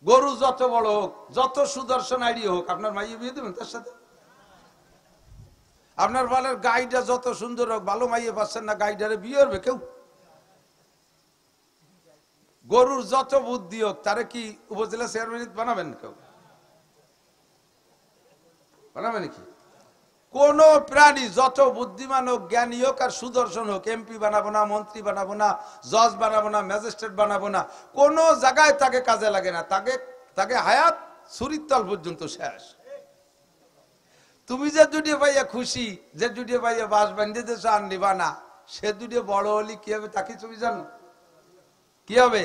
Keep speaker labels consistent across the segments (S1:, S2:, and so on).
S1: গরু যত বড় হোক, যত সুদর্শন আইডি হোক, আপনার মাইয়ে বিয়ে দেবেন তার সাথে? আপনার বালের গাইটা যত সুন্দর হোক, ভালো মাইয়ে পাচ্ছেন না, গাইডারে বিয়ে করবে কেউ? গরুর যত বুদ্ধি হোক, তারে কি উপজেলা চেয়ারম্যান বানাবেন কেউ? বানাবে নাকি? কোন প্রাণী যত বুদ্ধিমান হোক, জ্ঞানী হোক আর সুদর্শন হোক, এমপি বানাবো না, মন্ত্রী বানাবো না, জজ বানাবো না, ম্যাজিস্ট্রেট বানাবো না, কোন জায়গায় তাকে কাজে লাগে না। তাকে হায়াত ছুরির তল পর্যন্ত শেষ। তুমি যে দুটি পাইয়া খুশি, যে দুটি পাইয়া বাস বান্ধে দেশ আর নিবা না, সে দুটি বড় হলি কি হবে তাকে তুমি জানো? কি হবে?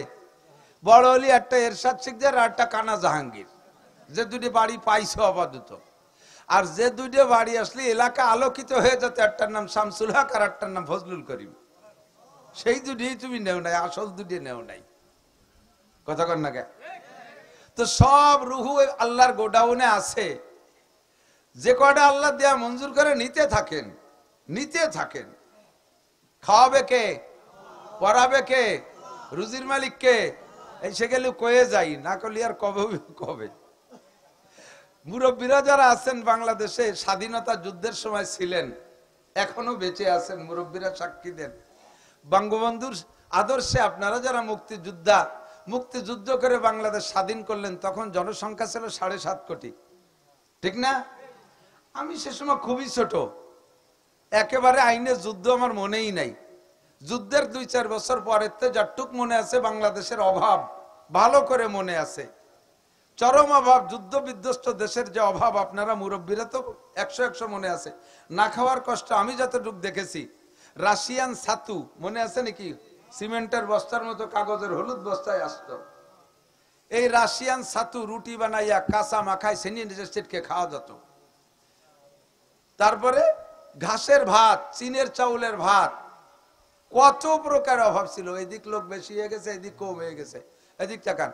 S1: বড় হলি একটা এরশাদ শিকদার আর একটা কানা জাহাঙ্গীর, যে দুটি বাড়ি পাইছে আপাতত। আর যে দুটো বাড়ি আসলে এলাকা আলোকিত হয়ে যেত, একটার নাম শামসুল হক আর একটার নাম ফজলুল করিম, সেই দুটি তুমি নেও নাই, আসল দুটি নেও নাই। কথা কর না কে? তো সব রুহু আল্লাহর গোডাউনে আছে, যে কয়টা আল্লাহ দেয়া মঞ্জুর করে নিতে থাকেন, নিতে থাকেন। খাওয়াবে কে? পড়াবে কে? রুজির মালিক কে? এই সে গেলে কয়ে যাই না করলে আর কবে কবে। মুরব্বীরা যারা আছেন বাংলাদেশে, স্বাধীনতা যুদ্ধের সময় ছিলেন, এখনো বেঁচে আছেন, মুরব্বীরা সাক্ষী দেন। বঙ্গবন্ধুর আদর্শে আপনারা যারা মুক্তিযুদ্ধ করে বাংলাদেশ স্বাধীন করলেন, তখন জনসংখ্যা ছিল 7.5 কোটি, ঠিক না? আমি সে সময় খুবই ছোট, একেবারে আইনে যুদ্ধ আমার মনেই নাই। যুদ্ধের 2-4 বছর পরের তো যতটুক মনে আছে, বাংলাদেশের অভাব ভালো করে মনে আছে, চরম অভাব, যুদ্ধ বিধ্বস্ত দেশের যে অভাব, আপনারা মুরব্বীরা তো 100 মনে আছে। না খাওয়ার কষ্ট আমি যতটুক দেখেছি, রাশিয়ান ছাতু মনে আছে নাকি? সিমেন্টের বস্তার মতো কাগজের হলুদ বস্তায় আসতো। এই রাশিয়ান ছাতু রুটি বানাইয়া কাঁচা মাখায় সেনিকে খাওয়া যেত। তারপরে ঘাসের ভাত, চীনের চাউলের ভাত, কত প্রকার অভাব ছিল। এদিক লোক বেশি হয়ে গেছে, এদিক কম হয়ে গেছে। এদিক তাকান,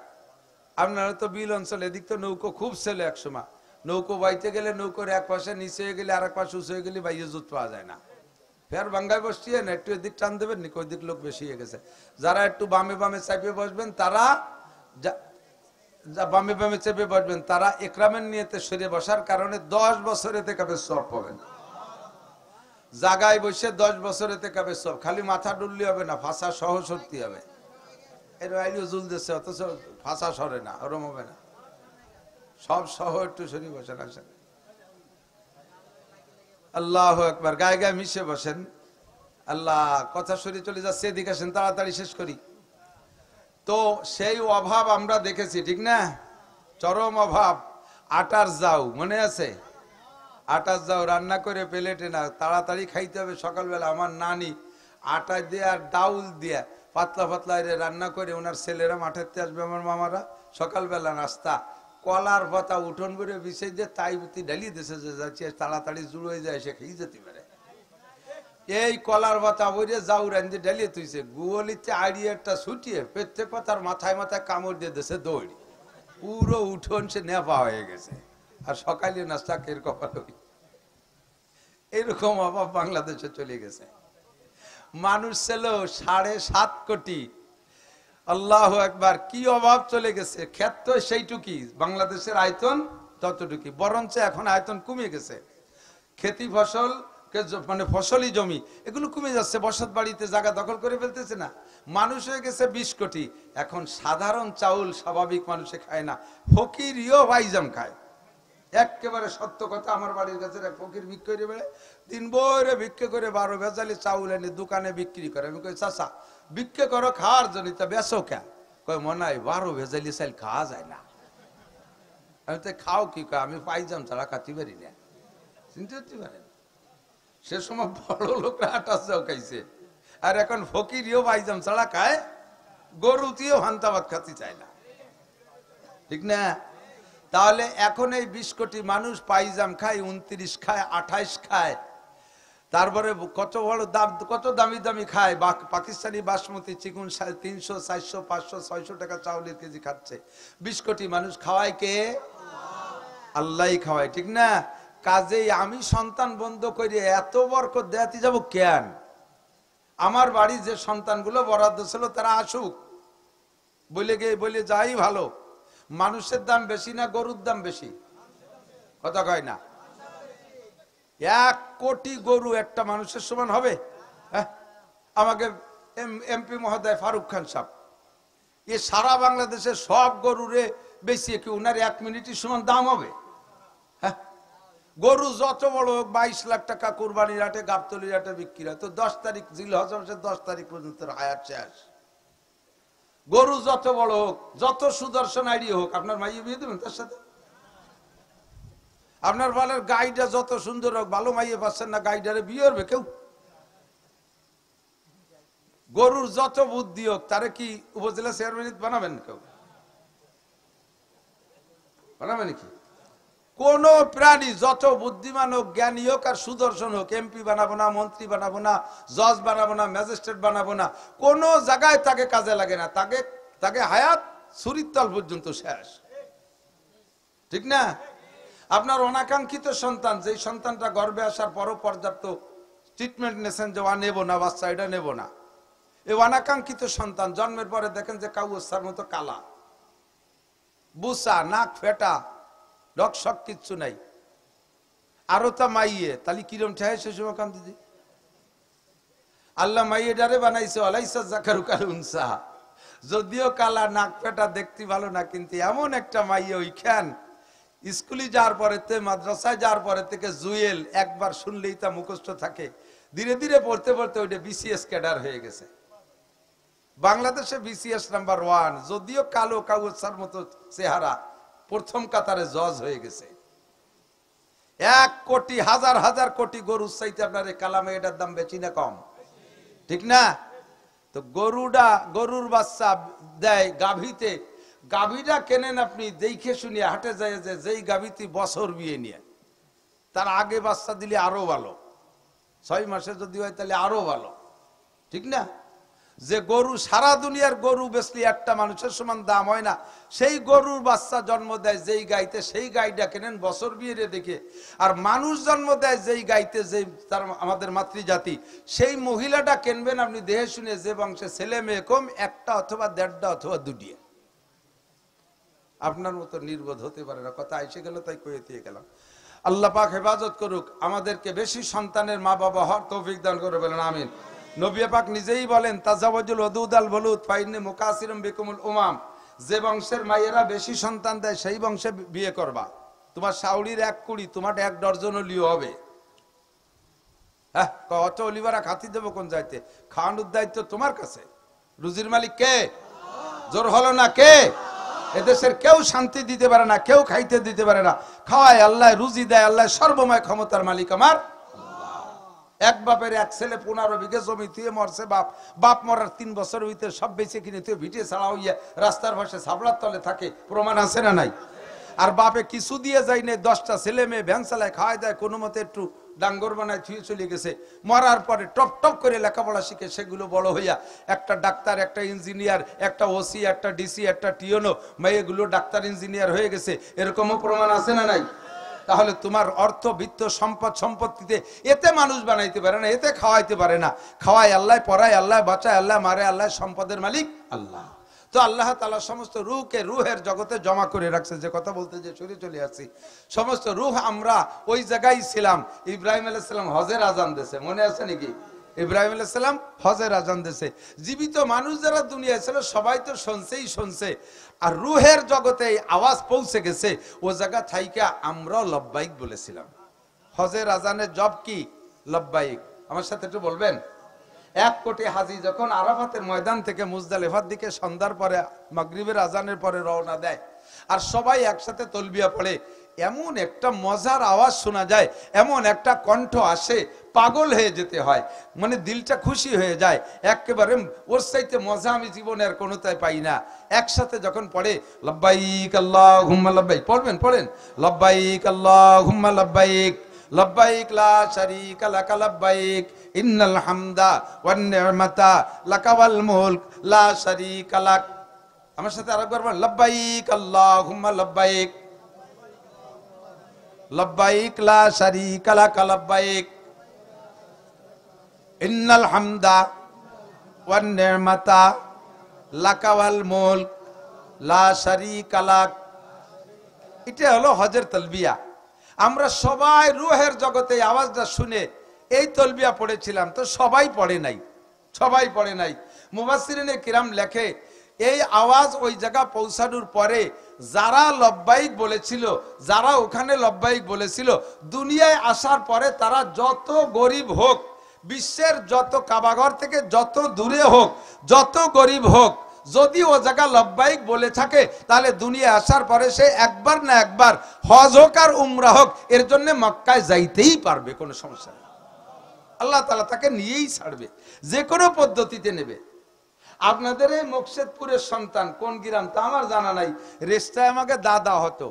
S1: আপনারা তো বিল অঞ্চল, এদিক তো নৌকো খুব ছিল একসময়। নৌকো বাইতে গেলে নৌকোর এক পাশে নিচে হয়ে গেলে আর এক পাশে উঁচু হয়ে গেলে বাইয়ে জুত পাওয়া যায় না। ফের বাঙ্গায় বসিয়ে না, একটু এদিক টান দেবেন নাকি, ওই দিক লোক বেশি হয়ে গেছে। যারা একটু বামে বামে চাপিয়ে বসবেন, তারা বামে বামে চেপে বসবেন, তারা একরামের নিয়তে সরে বসার কারণে 10 বছর এতে কাবে সব পাবেন। জাগায় বসে 10 বছর এতে কাবে সব, খালি মাথা ডুললি হবে না, ফাঁসা সহ সত্যি হবে। এর আইলিও জুল দিচ্ছে, অথচ ফাঁসা সরে না, ওরম হবে না, সব সহ একটু সরি বসেন। আসেন, আল্লাহ একবার, গায়ে গায়ে মিশে বসেন। আল্লাহ, কথা সরি চলে যাচ্ছে, এদিকে আসেন, তাড়াতাড়ি শেষ করি। তো সেই অভাব আমরা দেখেছি, ঠিক না? চরম অভাব। আটার যাও মনে আছে? আটার যাও রান্না করে প্লেটে না, তাড়াতাড়ি খাইতে হবে সকালবেলা। আমার নানি আটা দিয়ে আর ডাউল দিয়ে পাতলা পাতলা রান্না করে, ওনার ছেলেরা মাঠেতে আসবে, আমার মামারা, সকালবেলা নাস্তা কলার পাতা উঠোন করে বিছাই দিয়ে তাই বুতি ঢালিয়ে দিয়েছে, যে যাচ্ছে তাড়াতাড়ি জুড়ো হয়ে যায়, সে খেয়ে যেতে পারে। এই কলার পাতা বইরে যাও রান্ধে ঢালিয়ে তুইছে, গুয়লিতে আড়িয়ে একটা ছুটিয়ে প্রত্যেক পাতার মাথায় মাথায় কামড় দিয়ে দিয়েছে, দৌড়ি পুরো উঠোন সে নেপা হয়ে গেছে। আর সকালে নাস্তা কের কপাল। এরকম অভাব বাংলাদেশে চলে গেছে। মানুষ ছিল 7.5 কোটি। আল্লাহ একবার, কি অভাব চলে গেছে। ক্ষেত তো সেইটুকি, বাংলাদেশের আয়তন ততটুকি, বরঞ্চ এখন আয়তন কমে গেছে। খেতি ফসল, মানে ফসলি জমি, এগুলো কমে যাচ্ছে, বসত বাড়িতে জায়গা দখল করে ফেলতেছে না। মানুষ হয়ে গেছে 20 কোটি। এখন সাধারণ চাউল স্বাভাবিক মানুষে খায় না, ফকিরিও ভাইজাম খায়। একেবারে সত্য কথা। আমার বাড়ির কাছে এক ফকির বিক্রি করে বেড়ে, দিন বইরে ভিক্ষে করে 12 ভেজালি চাউল এনে দোকানে বিক্রি করে। আমি কই, চাচা বিক্রি করো খাওয়ার জন্য, তা বেচো কে? কই, মনে হয় 12 ভেজালি চাল খাওয়া যায় না। আমি তো, খাও কি? আমি পাইজাম ছাড়া খাতে পারি না। চিনতে হতে পারেন, সে সময় বড় লোকরা আটা চাও খাইছে, আর এখন ফকিরিও পাইজাম ছাড়া খায়, গরুতিও ভান্তাবাদ খাতে চায় না, ঠিক না? তাহলে এখন এই 20 কোটি মানুষ পাইজাম খায়, 29 খায়, 28 খায়। তারপরে কত বড় দাম, কত দামি দামি খায়। পাকিস্তানি বাসমতি চিকুন 300, 400, 500, 600 টাকা চাউলের কেজি খাচ্ছে। 20 কোটি মানুষ খাওয়ায় কে? আল্লাহই খাওয়ায়, ঠিক না? কাজেই আমি সন্তান বন্ধ করে এত বরকত দেয়াতে যাব কেন? আমার বাড়ি যে সন্তানগুলো বরাদ্দ ছিল, তারা আসুক, বলে যাই ভালো। মানুষের দাম বেশি না গরুর দাম বেশি? কথা কয় না। 1 কোটি গরু একটা মানুষের সমান হবে? হ্যাঁ, আমাকে এমপি মহোদয় ফারুক খান সাহেব এ সারা বাংলাদেশের সব গরুরে বেশি কি উনার 1 মিনিটের সমান দাম হবে? হ্যাঁ, গরু যত বড় হোক 22 লাখ টাকা কুরবানির হাটে গাবতলির হাটে বিক্রি হয়, তো 10 তারিখ জিলহজ মাসের 10 তারিখ পর্যন্ত হায়াত শেষ। গরু যত বড় হোক, যত সুদর্শন আইডি হোক, আপনার মাইয়ে বিয়ে দেবেন তার সাথে? আপনার বালের গাইটা যত সুন্দর হোক, ভালো মাইয়ে পাচ্ছেন না, গাইডারে বিয়ে করবে কেউ? গরুর যত বুদ্ধি হোক, তারে কি উপজেলা চেয়ারম্যান বানাবেন কেউ? বানাবে নাকি? কোন প্রাণী যত বুদ্ধিমান হোক, জ্ঞানী হোক আর সুদর্শন হোক, এমপি বানাবো না, মন্ত্রী বানাবো না, জজ বানাবো না, ম্যাজিস্ট্রেট বানাবো না, কোন জায়গায় তাকে কাজে লাগে না। তাকে হায়াত ছুরির তল পর্যন্ত শেষ। ঠিক না? আপনার অনাকাঙ্ক্ষিত সন্তান, যেই সন্তানটা গর্ভে আসার পরও পর্যাপ্ত ট্রিটমেন্ট নেছেন যে নেব না বাচ্চা, এটা নেব না, এই অনাকাঙ্ক্ষিত সন্তান জন্মের পরে দেখেন যে কাউসার মতো কালা, বুসা, নাক ফেটা, রকশক কিচ্ছু নাই, আরো তা মাইয়ে, তাহলে কিরম ঠেয় সে সময় কান দিদি? আল্লাহ মাইয়ে ডারে বানাইছে আলাইসা জাকারু কাল উনসা, যদিও কালা, নাক ফেটা, দেখতে ভালো না, কিন্তু এমন একটা মাইয়ে ওইখান স্কুলে যাওয়ার পরে, মাদ্রাসায় যাওয়ার পরে থেকে জুয়েল একবার শুনলেই তা মুখস্থ থাকে, ধীরে ধীরে পড়তে পড়তে ওইটা বিসিএস ক্যাডার হয়ে গেছে। বাংলাদেশে বিসিএস নাম্বার 1, যদিও কালো কাউসার মতো চেহারা, প্রথম কাতারে জজ হয়ে গেছে। 1 কোটি, হাজার হাজার কোটি গরুর চাইতে আপনার এই কালামে এটার দাম বেশি না কম? ঠিক না? তো গরুর বাচ্চা দেয় গাভীতে, গাভীটা কেনেন আপনি দেখে শুনিয়ে হাটে যায়, যে যেই গাভীতে বছর বিয়ে নিয়ে, তার আগে বাচ্চা দিলে আরো ভালো, 6 মাসে যদি হয় তাহলে আরো ভালো। ঠিক না? যে গরু সারা দুনিয়ার গরু বেচলে একটা মানুষের সমান দাম হয় না, সেই গরুর বাচ্চা জন্ম দেয় যেই গাইতে, সেই গাইটা কেনেন বছর বিয়ে দেখে। আর মানুষ জন্ম দেয় যেই গাইতে, যেই তার আমাদের মাতৃজাতি, সেই মহিলাটা কিনবেন আপনি দেহে শুনে, যে বংশে ছেলে মেয়ে কম, 1টা অথবা 1.5টা অথবা 2টি। আপনার মতো নির্বোধ হতে পারে না। কথা এসে গেল তাই কয়ে দিয়ে গেলাম। আল্লাহ পাক হেফাজত করুক, আমাদেরকে বেশি সন্তানের মা বাবা হওয়ার তৌফিক দান করে, বলেন আমিন। নবী পাক নিজেই বলেন, তাজাওয়াজুল ওদুদ আল বলুদ ফাইন্নি মুকাসিরুম বিকুমুল উমাম, যে বংশের মায়েরা বেশি সন্তান দেয় সেই বংশে বিয়ে করবা। তোমার শাওড়ির 1 কুড়ি, তোমার 1 ডজন লিও হবে। হ্যাঁ, অত অলিবারা খাতি দেবো কোন যাইতে? খাওয়ানোর দায়িত্ব তোমার কাছে। রুজির মালিক কে? জোর হলো না কে? এদেশের কেউ শান্তি দিতে পারে না, কেউ খাইতে দিতে পারে না। খাওয়ায় আল্লাহ, রুজি দেয় আল্লাহ, সর্বময় ক্ষমতার মালিক আমার। এক বাপের 1 ছেলে 15 বিঘে জমি তুই মরছে, বাপ মরার 3 বছর হইতে সব বেঁচে কিনে তুই ভিটে ছাড়া হইয়া রাস্তার পাশে সাবলার তলে থাকে, প্রমাণ আছে না নাই? আর বাপে কিছু দিয়ে যায় না, 10টা ছেলে মেয়ে ভ্যান চালায়, খাওয়াই দেয়, কোনো মতে একটু ডাঙ্গর বানায় থুয়ে চলে গেছে। মরার পরে টপ টপ করে লেখাপড়া শিখে সেগুলো বড় হইয়া একটা ডাক্তার, একটা ইঞ্জিনিয়ার, একটা ওসি, একটা ডিসি, একটা টিওনো, মেয়েগুলো ডাক্তার ইঞ্জিনিয়ার হয়ে গেছে, এরকমও প্রমাণ আছে না নাই? তাহলে তোমার অর্থ, বিত্ত, সম্পদ, সম্পত্তিতে এতে মানুষ বানাইতে পারে না, এতে খাওয়াইতে পারে না। খাওয়ায় আল্লাহ, পড়ায় আল্লাহ, বাঁচায় আল্লাহ, মারে আল্লাহ, সম্পদের মালিক আল্লাহ। তো আল্লাহ তাআলা সমস্ত রূহকে রুহের জগতে জমা করে রাখছে। যে কথা বলতে যে সরে চলে আসছি, সমস্ত রূহ আমরা ওই জায়গায় ছিলাম। ইব্রাহিম আলাইহিস সালাম হজের আজান দিয়েছে, মনে আছে নাকি? ইব্রাহিম আলাইহিস সালাম হজের আজান দিয়েছে। জীবিত মানুষ যারা দুনিয়ায় ছিল সবাই তো শুনছে, আর রুহের জগতে আওয়াজ পৌঁছে গেছে, ও জায়গা থাইকা আমরাও লব্বাইক বলেছিলাম। হজের আজানের জব কি? লব্বাইক। আমার সাথে একটু বলবেন। 1 কোটি হাজি যখন আরাফাতের ময়দান থেকে মুজদালিফার দিকে সন্ধ্যার পরে মাগরিবের আজানের পরে রওনা দেয়, আর সবাই একসাথে তলবিয়া পড়ে, এমন একটা মজার আওয়াজ শোনা যায়, এমন একটা কণ্ঠ আসে, পাগল হয়ে যেতে হয়, মানে দিলটা খুশি হয়ে যায় একেবারে। ওর চাইতে মজা আমি জীবনের কোনোটাই পাই না। একসাথে যখন পড়ে লব্বাইক আল্লাহুম্মা লব্বাইক, পড়েন লব্বাইক আল্লাহুম্মা লব্বাইক, লব্বাইক লা শারীকা লাক লব্বাইক, ইন্নাল হামদা ওয়ান নি'মাতা লাকা ওয়াল মুলক লা শারীকা লাক। আমার সাথে আরেকবার বলেন, লব্বাইক আল্লাহুম্মা লব্বাইক, লব্বাইক লা শারীকা লাক লব্বাইক, ইন্নাল হামদা ওয়ান নি'মাতা লাকা ওয়াল মুলক লা শারীকা লাক। এটা হলো হজের তালবিয়া। আমরা সবাই রুহের জগতে এই আওয়াজটা শুনে এই তালবিয়া পড়েছিলাম, তো সবাই পড়ে নাই, সবাই পড়ে নাই। মুফাসসিরিনে কিরাম লেখে এই আওয়াজ ওই জায়গা পৌঁছানোর পরে যারা লব্বাইক বলেছিল, যারা ওখানে লব্বাইক বলেছিল, দুনিয়ায় আসার পরে তারা যত গরিব হোক, বিশ্বের যত কাবাঘর থেকে যত দূরে হোক, যত গরিব হোক, যদি ও জায়গা লব্বাইক বলে থাকে তাহলে দুনিয়ায় আসার পরে সে একবার না একবার হজ হোক আর উমরা হোক এর জন্য মক্কায় যাইতেই পারবে, কোনো সমস্যা নেই। আল্লাহ তাআলা তাকে নিয়েই ছাড়বে, যে কোনো পদ্ধতিতে নেবে। আপনাদের এই মোকশেদপুরের সন্তান কোন গ্রাম তা আমার জানা নাই, রেস্টায় আমাকে দাদা হতো।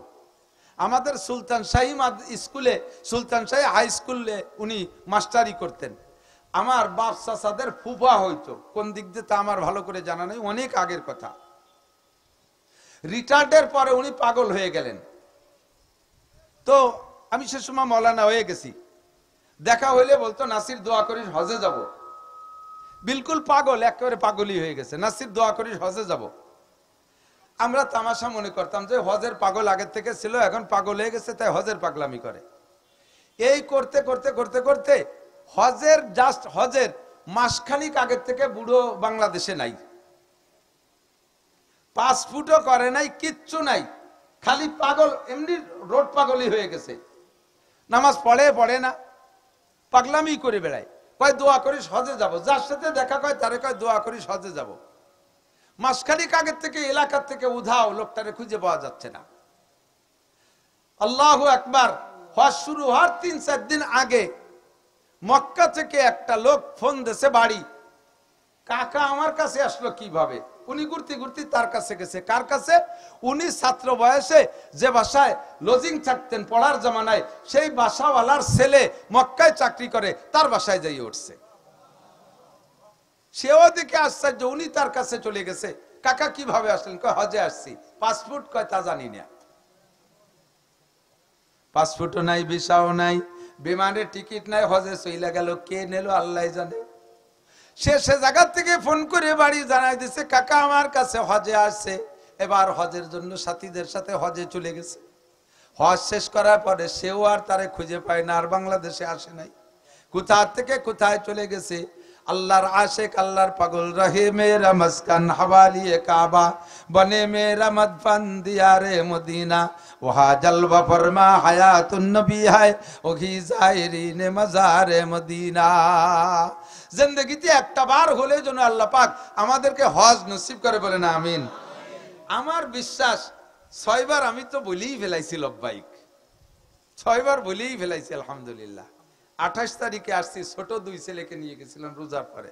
S1: আমাদের সুলতান শাহী স্কুলে, সুলতান শাহী হাই স্কুলে উনি মাস্টারি করতেন। আমার বাপ চাচাদের ফুফা হইতো, কোন দিক দিয়ে তা আমার ভালো করে জানা নেই, অনেক আগের কথা। রিটায়ার্ডের পরে উনি পাগল হয়ে গেলেন। তো আমি সে সময় মৌলানা হয়ে গেছি, দেখা হইলে বলতো নাসির দোয়া করিস হজে যাব। বিলকুল পাগল, একেবারে পাগলই হয়ে গেছে, নাসির দোয়া করিস হজে যাব। আমরা তামাশা মনে করতাম যে হজের পাগল আগের থেকে ছিল, এখন পাগল হয়ে গেছে তাই হজের পাগলামি করে। এই করতে করতে করতে করতে হজের জাস্ট হজের মাসখানিক আগের থেকে বুড়ো বাংলাদেশে নাই, পাসপোর্টও করে নাই, কিচ্ছু নাই, খালি পাগল, এমনি রোড পাগলই হয়ে গেছে। নামাজ পড়ে পড়ে না, পাগলামি করে বেড়ায়। কয় দোয়া করিস হজে যাব, যার সাথে দেখা কয় তারে কয় দোয়া করিস হজে যাব। মাসখানিক আগের থেকে এলাকার থেকে উধাও, লোকটারে খুঁজে পাওয়া যাচ্ছে না। আল্লাহু আকবার। হজ শুরু হওয়ার 3-4 দিন আগে মক্কা থেকে একটা লোক ফোন দিয়েছে বাড়ি, কাকা আমার কাছে আসলো কিভাবে? উনি ঘুরতে ঘুরতে তার কাছে গেছে। কার কাছে? উনি ছাত্র বয়সে যে বাসায় লজিং থাকতেন পড়ার জামানায়, সেই বাসাওয়ালার ছেলে মক্কায় চাকরি করে, তার বাসায় যাই উঠছে। সেও দেখে আশ্চর্য, উনি তার কাছে চলে গেছে। কাকা কিভাবে আসলেন? কয় হজে আসছি। পাসপোর্ট? কয় তা জানি না। পাসপোর্টও নাই, ভিসাও নাই, বিমানের টিকিট নাই, হজে চইলা গেল, কে নিল আল্লাহ জানে। সে জায়গা থেকে ফোন করে বাড়ি জানাই দিছে কাকা আমার কাছে হজে আসছে। এবার হজের জন্য সাথীদের সাথে হজে চলে গেছে। হজ শেষ করার পরে সেও আর তারে খুঁজে পায় না, আর বাংলাদেশে আসে নাই। কোথা থেকে কোথায় চলে গেছে। আল্লাহর আশেক, আল্লাহর পাগল, রহে মেরা মস্কান হওয়ালিয়ে কাবা, বনে মেরা মদফন দিয়ারে মদিনা, ওহা জলওয়া ফরমা হায়াতুন নবী হায়, ওহি জায়রিনে মাজারে মদিনা। জিন্দেগিতে একটা বার হলে যেন আল্লাহ পাক আমাদেরকে হজ নসিব করে, বলে না আমিন। আমার বিশ্বাস 6 বার আমি তো বলেই ফেলাইছি লব্বাইক, 6 বার বলেই ফেলাইছি আলহামদুলিল্লাহ। 28 তারিখে আসছি, ছোট 2 ছেলেকে নিয়ে গেছিলাম রোজার পরে।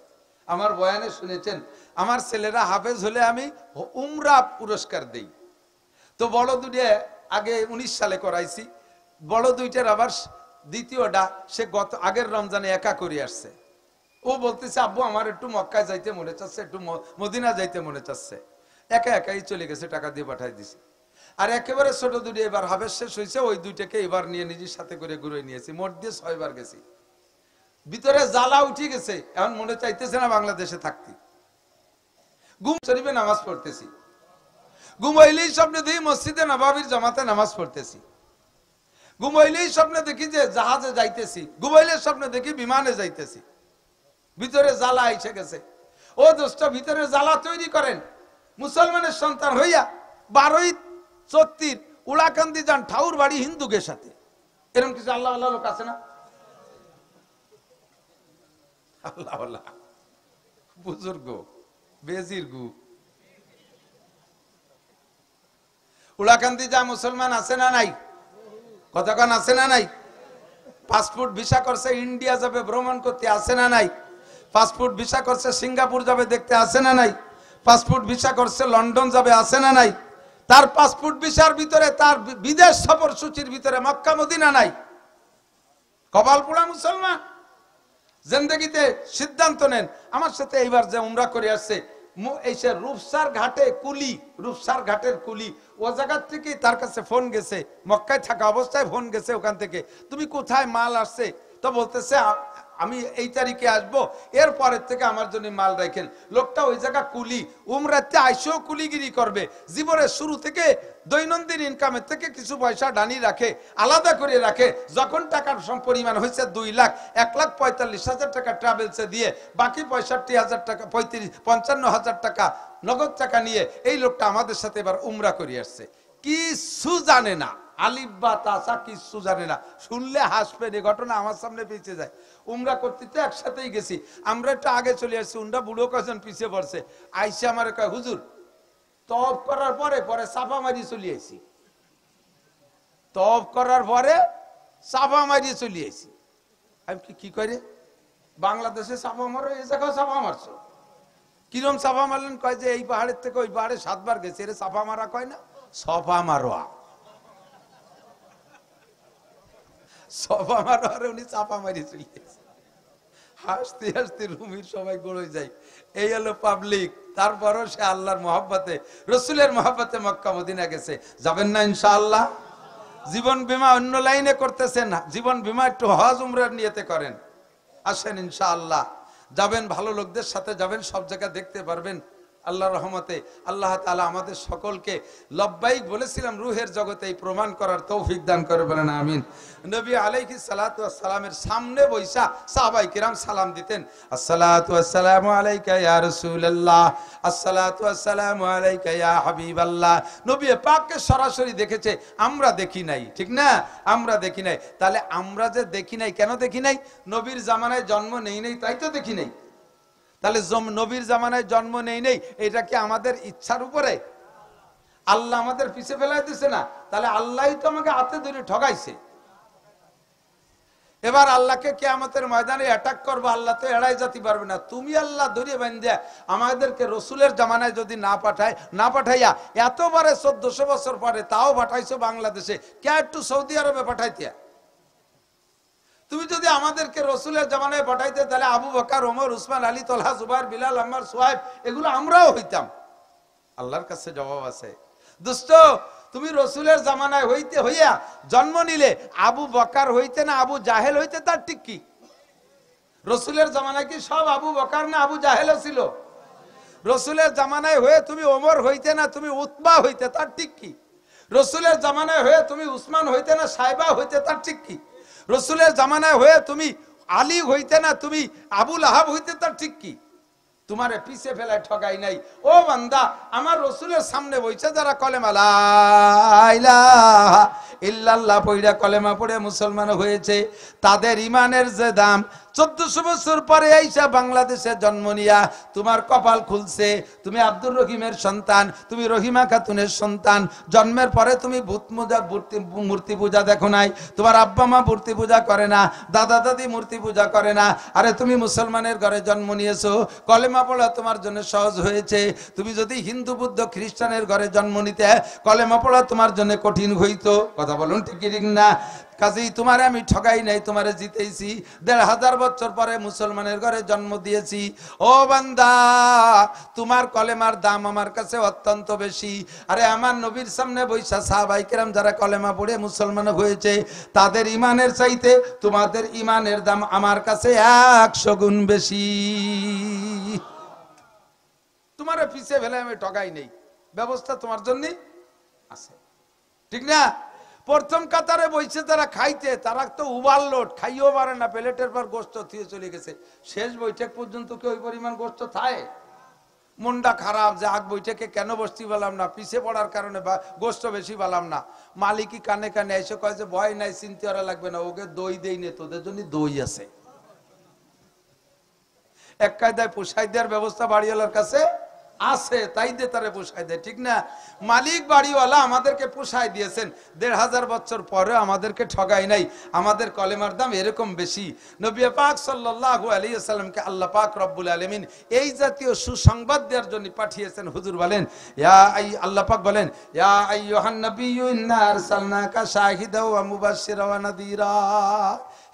S1: আমার বয়ানে শুনেছেন আমার ছেলেরা হাফেজ হলে আমি উমরা পুরস্কার দেই। তো বড় দুটো আগে 19 সালে করাইছি, বড় দুইটার আবার দ্বিতীয়টা সে গত আগের রমজানে একা করে আসছে। ও বলতেছে আব্বু আমার একটু মক্কায় যাইতে মনে চাচ্ছে, একটু মদিনা যাইতে মনে চাচ্ছে। একা একাই চলে গেছে, টাকা দিয়ে পাঠাই দিছে। আর একেবারে ছোট দুটো এবার হাফেজ শেষ হয়েছে, ওই দুইটাকে এবার নিয়ে নিজের সাথে করে ঘুরে নিয়েছি। মোট দিয়ে 6 বার গেছি। ভিতরে জ্বালা উঠে গেছে, এখন মনে চাইতেছে না বাংলাদেশে থাকতে। ঘুম শরীফে নামাজ পড়তেছি, ঘুমাইলেই স্বপ্নে দেখি মসজিদে নববীর জামাতে নামাজ পড়তেছি, ঘুমাইলেই স্বপ্নে দেখি যে জাহাজে যাইতেছি, ঘুমাইলে স্বপ্নে দেখি বিমানে যাইতেছি। ভিতরে জ্বালা এসে গেছে। ও দোস্ত, ভিতরে জ্বালা তৈরি করেন মুসলমানের সন্তান হইয়া 12-34 উড়াকান্দি যান ঠাউর বাড়ি হিন্দুকের সাথে। এরকম কিছু আল্লাহ আল্লাহ লোক আছে না? আল্লাহ আল্লাহ বুজুর্গ বেজিরগু উড়াকান্দি যা মুসলমান আছে না নাই? কতক্ষণ আছে না নাই? পাসপোর্ট ভিসা করছে ইন্ডিয়া যাবে ভ্রমণ করতে, আছে না নাই? পাসপোর্ট ভিসা করছে সিঙ্গাপুর যাবে দেখতে, আছে না নাই? পাসপোর্ট ভিসা করছে লন্ডন যাবে, আছে না নাই? তার পাসপোর্ট ভিসার ভিতরে তার বিদেশ সফর সূচির ভিতরে মক্কা মদিনা নাই। কপাল পোড়া মুসলমান। জিন্দেগিতে সিদ্ধান্ত নেন, আমার সাথে এইবার যে উমরা করে আসছে এই সে রূপসার ঘাটে কুলি, রূপসার ঘাটের কুলি, ও জায়গার থেকে তার কাছে ফোন গেছে, মক্কায় থাকা অবস্থায় ফোন গেছে ওখান থেকে, তুমি কোথায় মাল আসছে? তো বলতেছে আমি এই তারিখে আসবো, এরপরের থেকে আমার জন্য মাল রাখেন। লোকটা ওই জায়গা কুলি, উমরাতে আইসেও কুলিগিরি করবে, জীবনের শুরু থেকে দৈনন্দিন ইনকামের থেকে কিছু পয়সা ডানি রাখে, আলাদা করে রাখে। যখন টাকার পরিমাণ হয়েছে 2 লাখ, 1,45,000 টাকা ট্রাভেলসে দিয়ে বাকি 65,000 টাকা, 55,000 টাকা নগদ টাকা নিয়ে এই লোকটা আমাদের সাথে এবার উমরা করে আসছে। কিছু জানে না, আলিফ বা তাসা কিছু জানে না। শুনলে হাসবেন, এই ঘটনা আমার সামনে পিছিয়ে যায়। উমরা করতে তো একসাথেই গেছি, আমরা একটু আগে চলে আসছি, উনরা বুড়ো কজন পিছিয়ে পড়ছে। আইসে আমার কয়, হুজুর তওয়াফ করার পরে পরে সাফা মারি চলে আইছি, তওয়াফ করার পরে সাফা মারি চলে আইছি। আমি কি করে, বাংলাদেশে সাফা মারো, এই জায়গায় সাফা মারছো? কিরম সাফা মারলেন? কয় যে এই পাহাড়ের থেকে ওই পাহাড়ে 7 বার গেছে, এর সাফা মারা কয় না, সফা মারোয়া। সফা মারোয়ারে উনি চাপা মারি চলে গেছে। হাসতে হাসতে রুমির সবাই গড়ে যায়। এই হলো পাবলিক। তারপরও সে আল্লাহর মহব্বতে, রসুলের মহব্বতে মক্কা মদিনা গেছে। যাবেন না ইনশাআল্লাহ? জীবন বীমা অন্য লাইনে করতেছেন না, জীবন বীমা একটু হজ উমরার নিয়তে করেন। আসেন ইনশাআল্লাহ, যাবেন, ভালো লোকদের সাথে যাবেন, সব জায়গা দেখতে পারবেন। আল্লাহর রহমতে আল্লাহ তাআলা আমাদের সকলকে লব্বাইক বলেছিলাম রুহের জগতে এই প্রমাণ করার তৌফিক দান করে, বলেন আমিন। নবী আলাইহিস সালাতু ওয়াস সালামের সামনে বৈশা সাহাবায়ে কিরাম সালাম দিতেন, আসসালাতু ওয়াসসালামু আলাইকা ইয়া রাসূলুল্লাহ, আসসালাতু ওয়াসসালামু আলাইকা ইয়া হাবিবাল্লাহ। নবী পাককে সরাসরি দেখেছে, আমরা দেখি নাই, ঠিক না? আমরা দেখি নাই। তাহলে আমরা যে দেখি নাই, কেন দেখি নাই? নবীর জামানায় জন্ম নেই নাই, তাই তো দেখি নাই। তাহলে নবীর জামানায় জন্ম নেই নেই, এটা কি আমাদের ইচ্ছার উপরে? আল্লাহ আমাদের পিছে ফেলাই দিছে না? তাহলে আল্লাহই তো আমাকে হাতে ধরে ঠকাইছে। এবার আল্লাহকে কিয়ামতের ময়দানে অ্যাটাক করবো, আল্লাহ তো এড়াই যেতে পারবে না। তুমি আল্লাহ ধরিয়ে বান্ধে আমাদেরকে রসুলের জামানায় যদি না পাঠাইয়া এতবারে 1400 বছর পরে তাও পাঠাইছো বাংলাদেশে, কে একটু সৌদি আরবে পাঠাইতে? তুমি যদি আমাদেরকে রসুলের জামানায় পাঠাইতে, তাহলে আবু বকর, ওমর, উসমান, আলী, তলহা, জুবাইর, বিলাল, আম্মার, সুহাইব, এগুলো আমরাও হইতাম। আল্লাহর কাছে জবাব আছে। দোস্ত, তুমি রসুলের জামানায় হইয়া জন্ম নিলে আবু বকর হইতে না আবু জাহেল হইতে, তার ঠিক কি? রসুলের জামানায় কি সব আবু বকর না আবু জাহেল ছিল? রসুলের জামানায় হয়ে তুমি ওমর হইতে না তুমি উতবা হইতে, তার ঠিক কি? রসুলের জামানায় হয়ে তুমি উসমান হইতে না সাইবা হইতে, তার ঠিক কি? রসুলের জামানায় হয়ে তুমি আলী হইতে না তুমি আবুল আহাব হইতে, তার ঠিক কি? তোমারে পিছে ফেলায় ঠগাই নাই। ও বান্দা, আমার রসুলের সামনে বইছে যারা কলেমা লা ইলাহা ইল্লাল্লাহ পড়া কলেমা পড়ে মুসলমান হয়েছে, তাদের ইমানের যে দাম, 1400 বছর পরে আইসা বাংলাদেশে জন্ম নিয়া তোমার কপাল খুলছে। তুমি আব্দুর রহিমের সন্তান, তুমি রহিমা খাতুনের সন্তান। জন্মের পরে তুমি মূর্তি পূজা দেখো নাই, তোমার আব্বা মা মূর্তি পূজা করে না, দাদা দাদি মূর্তি পূজা করে না। আরে তুমি মুসলমানের ঘরে জন্ম নিয়েছো, কলেমা পড়া তোমার জন্য সহজ হয়েছে। তুমি যদি হিন্দু বুদ্ধ খ্রিস্টানের ঘরে জন্ম নিতে, কলেমা পড়া তোমার জন্য কঠিন হইতো। কথা বলুন ঠিক ঠিক না? কাজেই তোমারে আমি ঠগাই নাই, তোমারে জিতেইছি। 1500 বছর পরে মুসলমানের ঘরে জন্ম দিয়েছি। ও বান্দা, তোমার কলেমার দাম আমার কাছে অত্যন্ত বেশি। আরে আমার নবীর সামনে বৈশা সাহাবায়ে কেরাম যারা কলেমা পড়ে মুসলমান হয়েছে, তাদের ইমানের চাইতে তোমাদের ইমানের দাম আমার কাছে 100 গুণ বেশি। তোমারে পিছে ফেলে আমি ঠগাই নেই, ব্যবস্থা তোমার জন্য আছে, ঠিক না? প্রথম কাতারে বইছে যারা খাইতে, তারা তো ওভারলোড, খাইও পারে না, প্লেটের পর গোস্ত থিয়ে চলে গেছে। শেষ বৈঠক পর্যন্ত কি ওই পরিমাণ গোস্ত থায়? মনটা খারাপ যে আগ বৈঠকে কেন বসতে পারলাম না, পিছিয়ে পড়ার কারণে গোস্ত বেশি পালাম না। মালিকই কানে কানে এসে কয় যে ভয় নাই, চিনতে ওরা লাগবে না, ওকে দই দেই নে, তোদের জন্য দই আছে। এক কায়দায় পোষাই দেওয়ার ব্যবস্থা বাড়িওয়ালার কাছে আছে, তাই দিয়ে তারা পোষায় দেয়, ঠিক না? মালিক বাড়িওয়ালা আমাদেরকে পোষায় দিয়েছেন, 1500 বছর পরে আমাদেরকে ঠগাই নাই। আমাদের কলেমার দাম এরকম বেশি। নবী পাক সাল্লাল্লাহু আলাইহি ওয়াসাল্লামকে আল্লাহ পাক রব্বুল আলামিন এই জাতীয় সুসংবাদ দেওয়ার জন্য পাঠিয়েছেন। হুজুর বলেন, আল্লাহ পাক বলেন, ইয়া আইয়ুহান নাবিয়্যু ইন্না আরসালনাকা শাহিদাও ওয়া মুবাশশিরা ওয়া নাযীরা।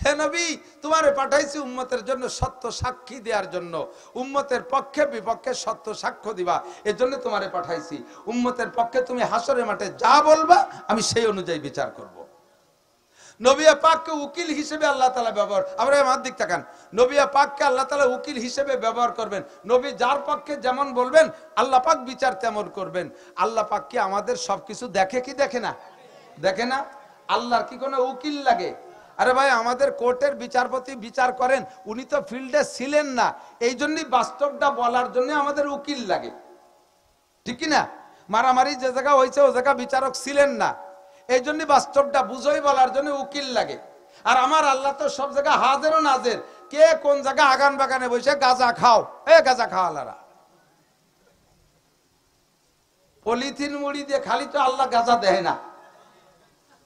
S1: হে নবী, তোমারে পাঠাইছি উম্মতের জন্য সত্য সাক্ষী দেওয়ার জন্য, উম্মতের পক্ষে বিপক্ষে সত্য সাক্ষ্য দিবা, এর জন্য তোমারে পাঠাইছি। উম্মতের পক্ষে তুমি হাসরের মাঠে যা বলবা আমি সেই অনুযায়ী বিচার করব। নবী পাককে উকিল হিসেবে আল্লাহ তাআলা ব্যবহার, আমরা আমার দিক তাকান, নবী পাককে আল্লাহ তাআলা উকিল হিসেবে ব্যবহার করবেন। নবী যার পক্ষে যেমন বলবেন আল্লাহ পাক বিচার তেমন করবেন। আল্লাহ পাক কি আমাদের সবকিছু দেখে কি দেখে না? দেখে না। আল্লাহর কি কোনো উকিল লাগে? আরে ভাই, আমাদের কোর্টের বিচারপতি বিচার করেন, উনি তো ফিল্ডে ছিলেন না, এই জন্যই বাস্তবটা বলার জন্য আমাদের উকিল লাগে, ঠিক কি না? মারামারি যে জায়গা হয়েছে ও জায়গা বিচারক ছিলেন না, এই জন্য বাস্তবটা বুঝোই বলার জন্য উকিল লাগে। আর আমার আল্লাহ তো সব জায়গায় হাজির ও নাজির। কে কোন জায়গায় আগান বাগানে বসে গাঁজা খাও, গাঁজা খাওয়া আল্লাহরা পলিথিন মুড়ি দিয়ে খালি তো আল্লাহ গাঁজা দেয় না,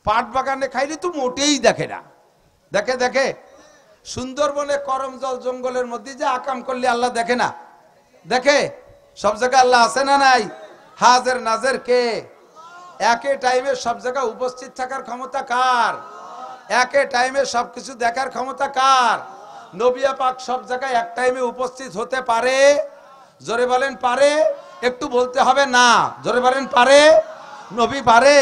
S1: পাট বাগানে খাইলে তো মোটেই দেখে না। দেখে দেখে সুন্দরবনে করমজল জঙ্গলের মধ্যে যে আকাম করলে আল্লাহ দেখে না? দেখে। সব জায়গায় আল্লাহ আছে না নাই? হাজির নাজির কে? একই টাইমে সব জায়গায় উপস্থিত থাকার ক্ষমতা কার? একই টাইমে সবকিছু দেখার ক্ষমতা কার? নবী পাক সব জায়গায় এক টাইমে উপস্থিত হতে পারে? জোরে বলেন পারে? একটু বলতে হবে না, জোরে বলেন পারে? নবী পারে।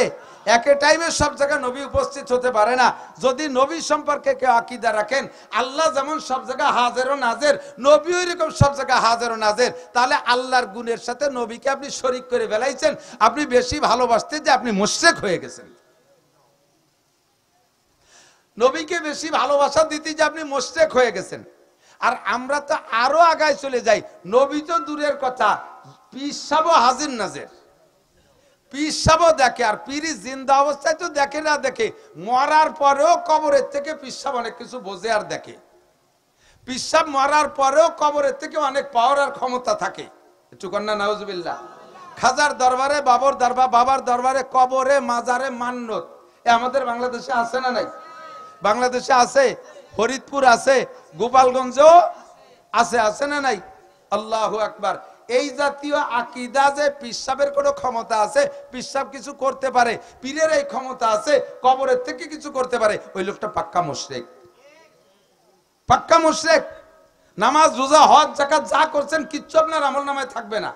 S1: একই টাইমে সব জায়গায় নবী উপস্থিত হতে পারে না। যদি নবী সম্পর্কে কেউ আকীদা রাখেন আল্লাহ যেমন সব জায়গায় হাজির ও নাজির, নবীও এরকম সব জায়গায় হাজির ও নাজির, তাহলে আল্লাহর গুণের সাথে নবীকে আপনি শরীক করে ফেলাইছেন। আপনি বেশি ভালোবাসতে যে আপনি মুশরিক হয়ে গেছেন। নবীকে বেশি ভালোবাসা দিতে যে আপনি মুশরিক হয়ে গেছেন। আর আমরা তো আরো আগায় চলে যাই, নবী তো দূরের কথা, পীর সাহেব হাজির নাজির। পীর সাহেব দেখে, আর পীরি জিন্দা অবস্থায় তো দেখে না, দেখে মরার পরেও কবরের থেকে পীর সাহেব অনেক কিছু বোঝে আর দেখে। পীর সাহেব মরার পরেও কবরের থেকে অনেক পাওয়ার আর ক্ষমতা থাকে। একটু কন্যা নাউজুবিল্লাহ। খাজার দরবারে, বাবার দরবারে, কবরে, মাজারে মান্নত, এ আমাদের বাংলাদেশে আছে না নাই? বাংলাদেশে আছে, ফরিদপুর আছে, গোপালগঞ্জও আছে, আছে না নাই? আল্লাহু আকবার। এই জাতীয় আকীদা যে পীর সাহেবের কোনো ক্ষমতা আছে, পীর সাহেব কিছু করতে পারে, পীরের এই ক্ষমতা আছে কবরের থেকে কিছু করতে পারে, ওই লোকটা পাক্কা মুশরিক। পাক্কা মুশরিক। নামাজ রোজা হজ যাকাত যা করছেন কিচ্ছু আপনার আমলনামায় থাকবে না।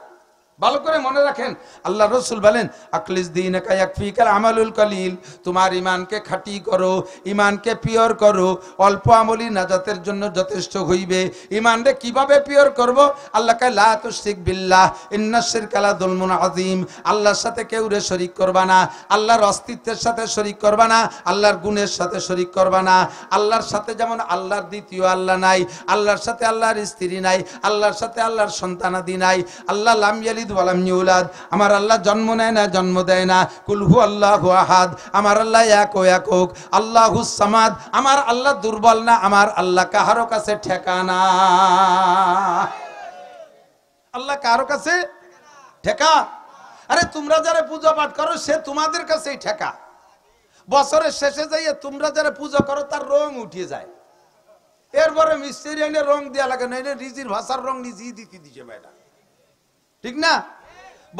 S1: ভালো করে মনে রাখেন, আল্লাহ রাসূল বলেন আকলিস দীনাকা ইয়াকফিকাল আমালুল কলিল, তোমার ঈমানকে খাঁটি করো, ঈমানকে পিওর করো, অল্প আমলই নাজাতের জন্য যথেষ্ট হইবে। ঈমানকে কিভাবে পিওর করব? আল্লাহ কয় লা তুশরিক বিল্লাহ ইন্নাশ শিরকা লাযুলমুন আযীম। আল্লাহর সাথে কেউরে শরীক করবা না, আল্লাহর অস্তিত্বের সাথে শরীক করবা না, আল্লাহর গুণের সাথে শরীক করবা না। আল্লাহর সাথে যেমন আল্লাহর দ্বিতীয় আল্লাহ নাই, আল্লাহর সাথে আল্লাহর স্ত্রী নাই, আল্লাহর সাথে আল্লাহর সন্তানাদি নাই। আল্লাহ লাম ইয়ালিদ ওয়ালাম ইউলাদ, আমার আল্লাহ জন্ম নেয় না, জন্ম দেয় না। কুল হু আল্লাহু আহাদ, আমার আল্লাহ এক ও একক। আল্লাহুস সামাদ, আমার আল্লাহ দুর্বল না, আমার আল্লাহ কারো কাছে ঠেকানা। আল্লাহ কারো কাছে ঠেকা? আরে তোমরা যারা পূজা পাঠ করো সে তোমাদের কাছেই ঠেকা। বছরের শেষে যাইয়ে তোমরা যারা পূজা করো তার রং উঠিয়ে যায়, এরপরে মিস্ত্রি এনে রং দেওয়া লাগে না, এনে রিজির ভাষার রং নিজেই দিতে দিছে বেটা, ঠিক না?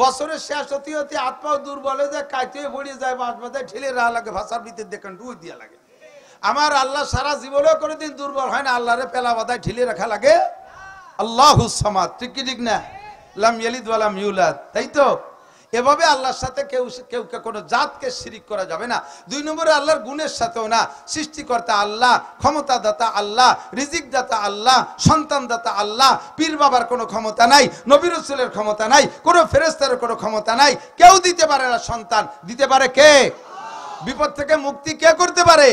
S1: বছরের শেষ হতে হতে হাত পাও দুর্বল হয়ে যায়, কাইতে পড়িয়ে যায়, বাস বাজায় ঠেলে রাখা লাগে, ভাষার ভিতরে দেখেন ডুই দিয়া লাগে। আমার আল্লাহ সারা জীবনেও কোনোদিন দুর্বল হয় না, আল্লাহরে পেলা বাধায় ঠেলে রাখা লাগে। আল্লাহুস সামাদ, ঠিক কি ঠিক না? লাম ইয়ালিদ ওয়া লাম ইউলাদ, তাই তো? এভাবে আল্লাহর সাথে কেউ কোনো জাতকে শিরিক করা যাবে না। দুই নম্বরে আল্লাহর গুণের সাথেও না। সৃষ্টিকর্তা আল্লাহ, ক্ষমতাদাতা আল্লাহ, রিজিক দাতা আল্লাহ, সন্তান দাতা আল্লাহ। পীর বাবার কোনো ক্ষমতা নাই, নবী রাসূলের ক্ষমতা নাই, কোনো ফেরেশতার কোনো ক্ষমতা নাই। কেউ দিতে পারে না সন্তান, দিতে পারে কে? বিপদ থেকে মুক্তি কে করতে পারে?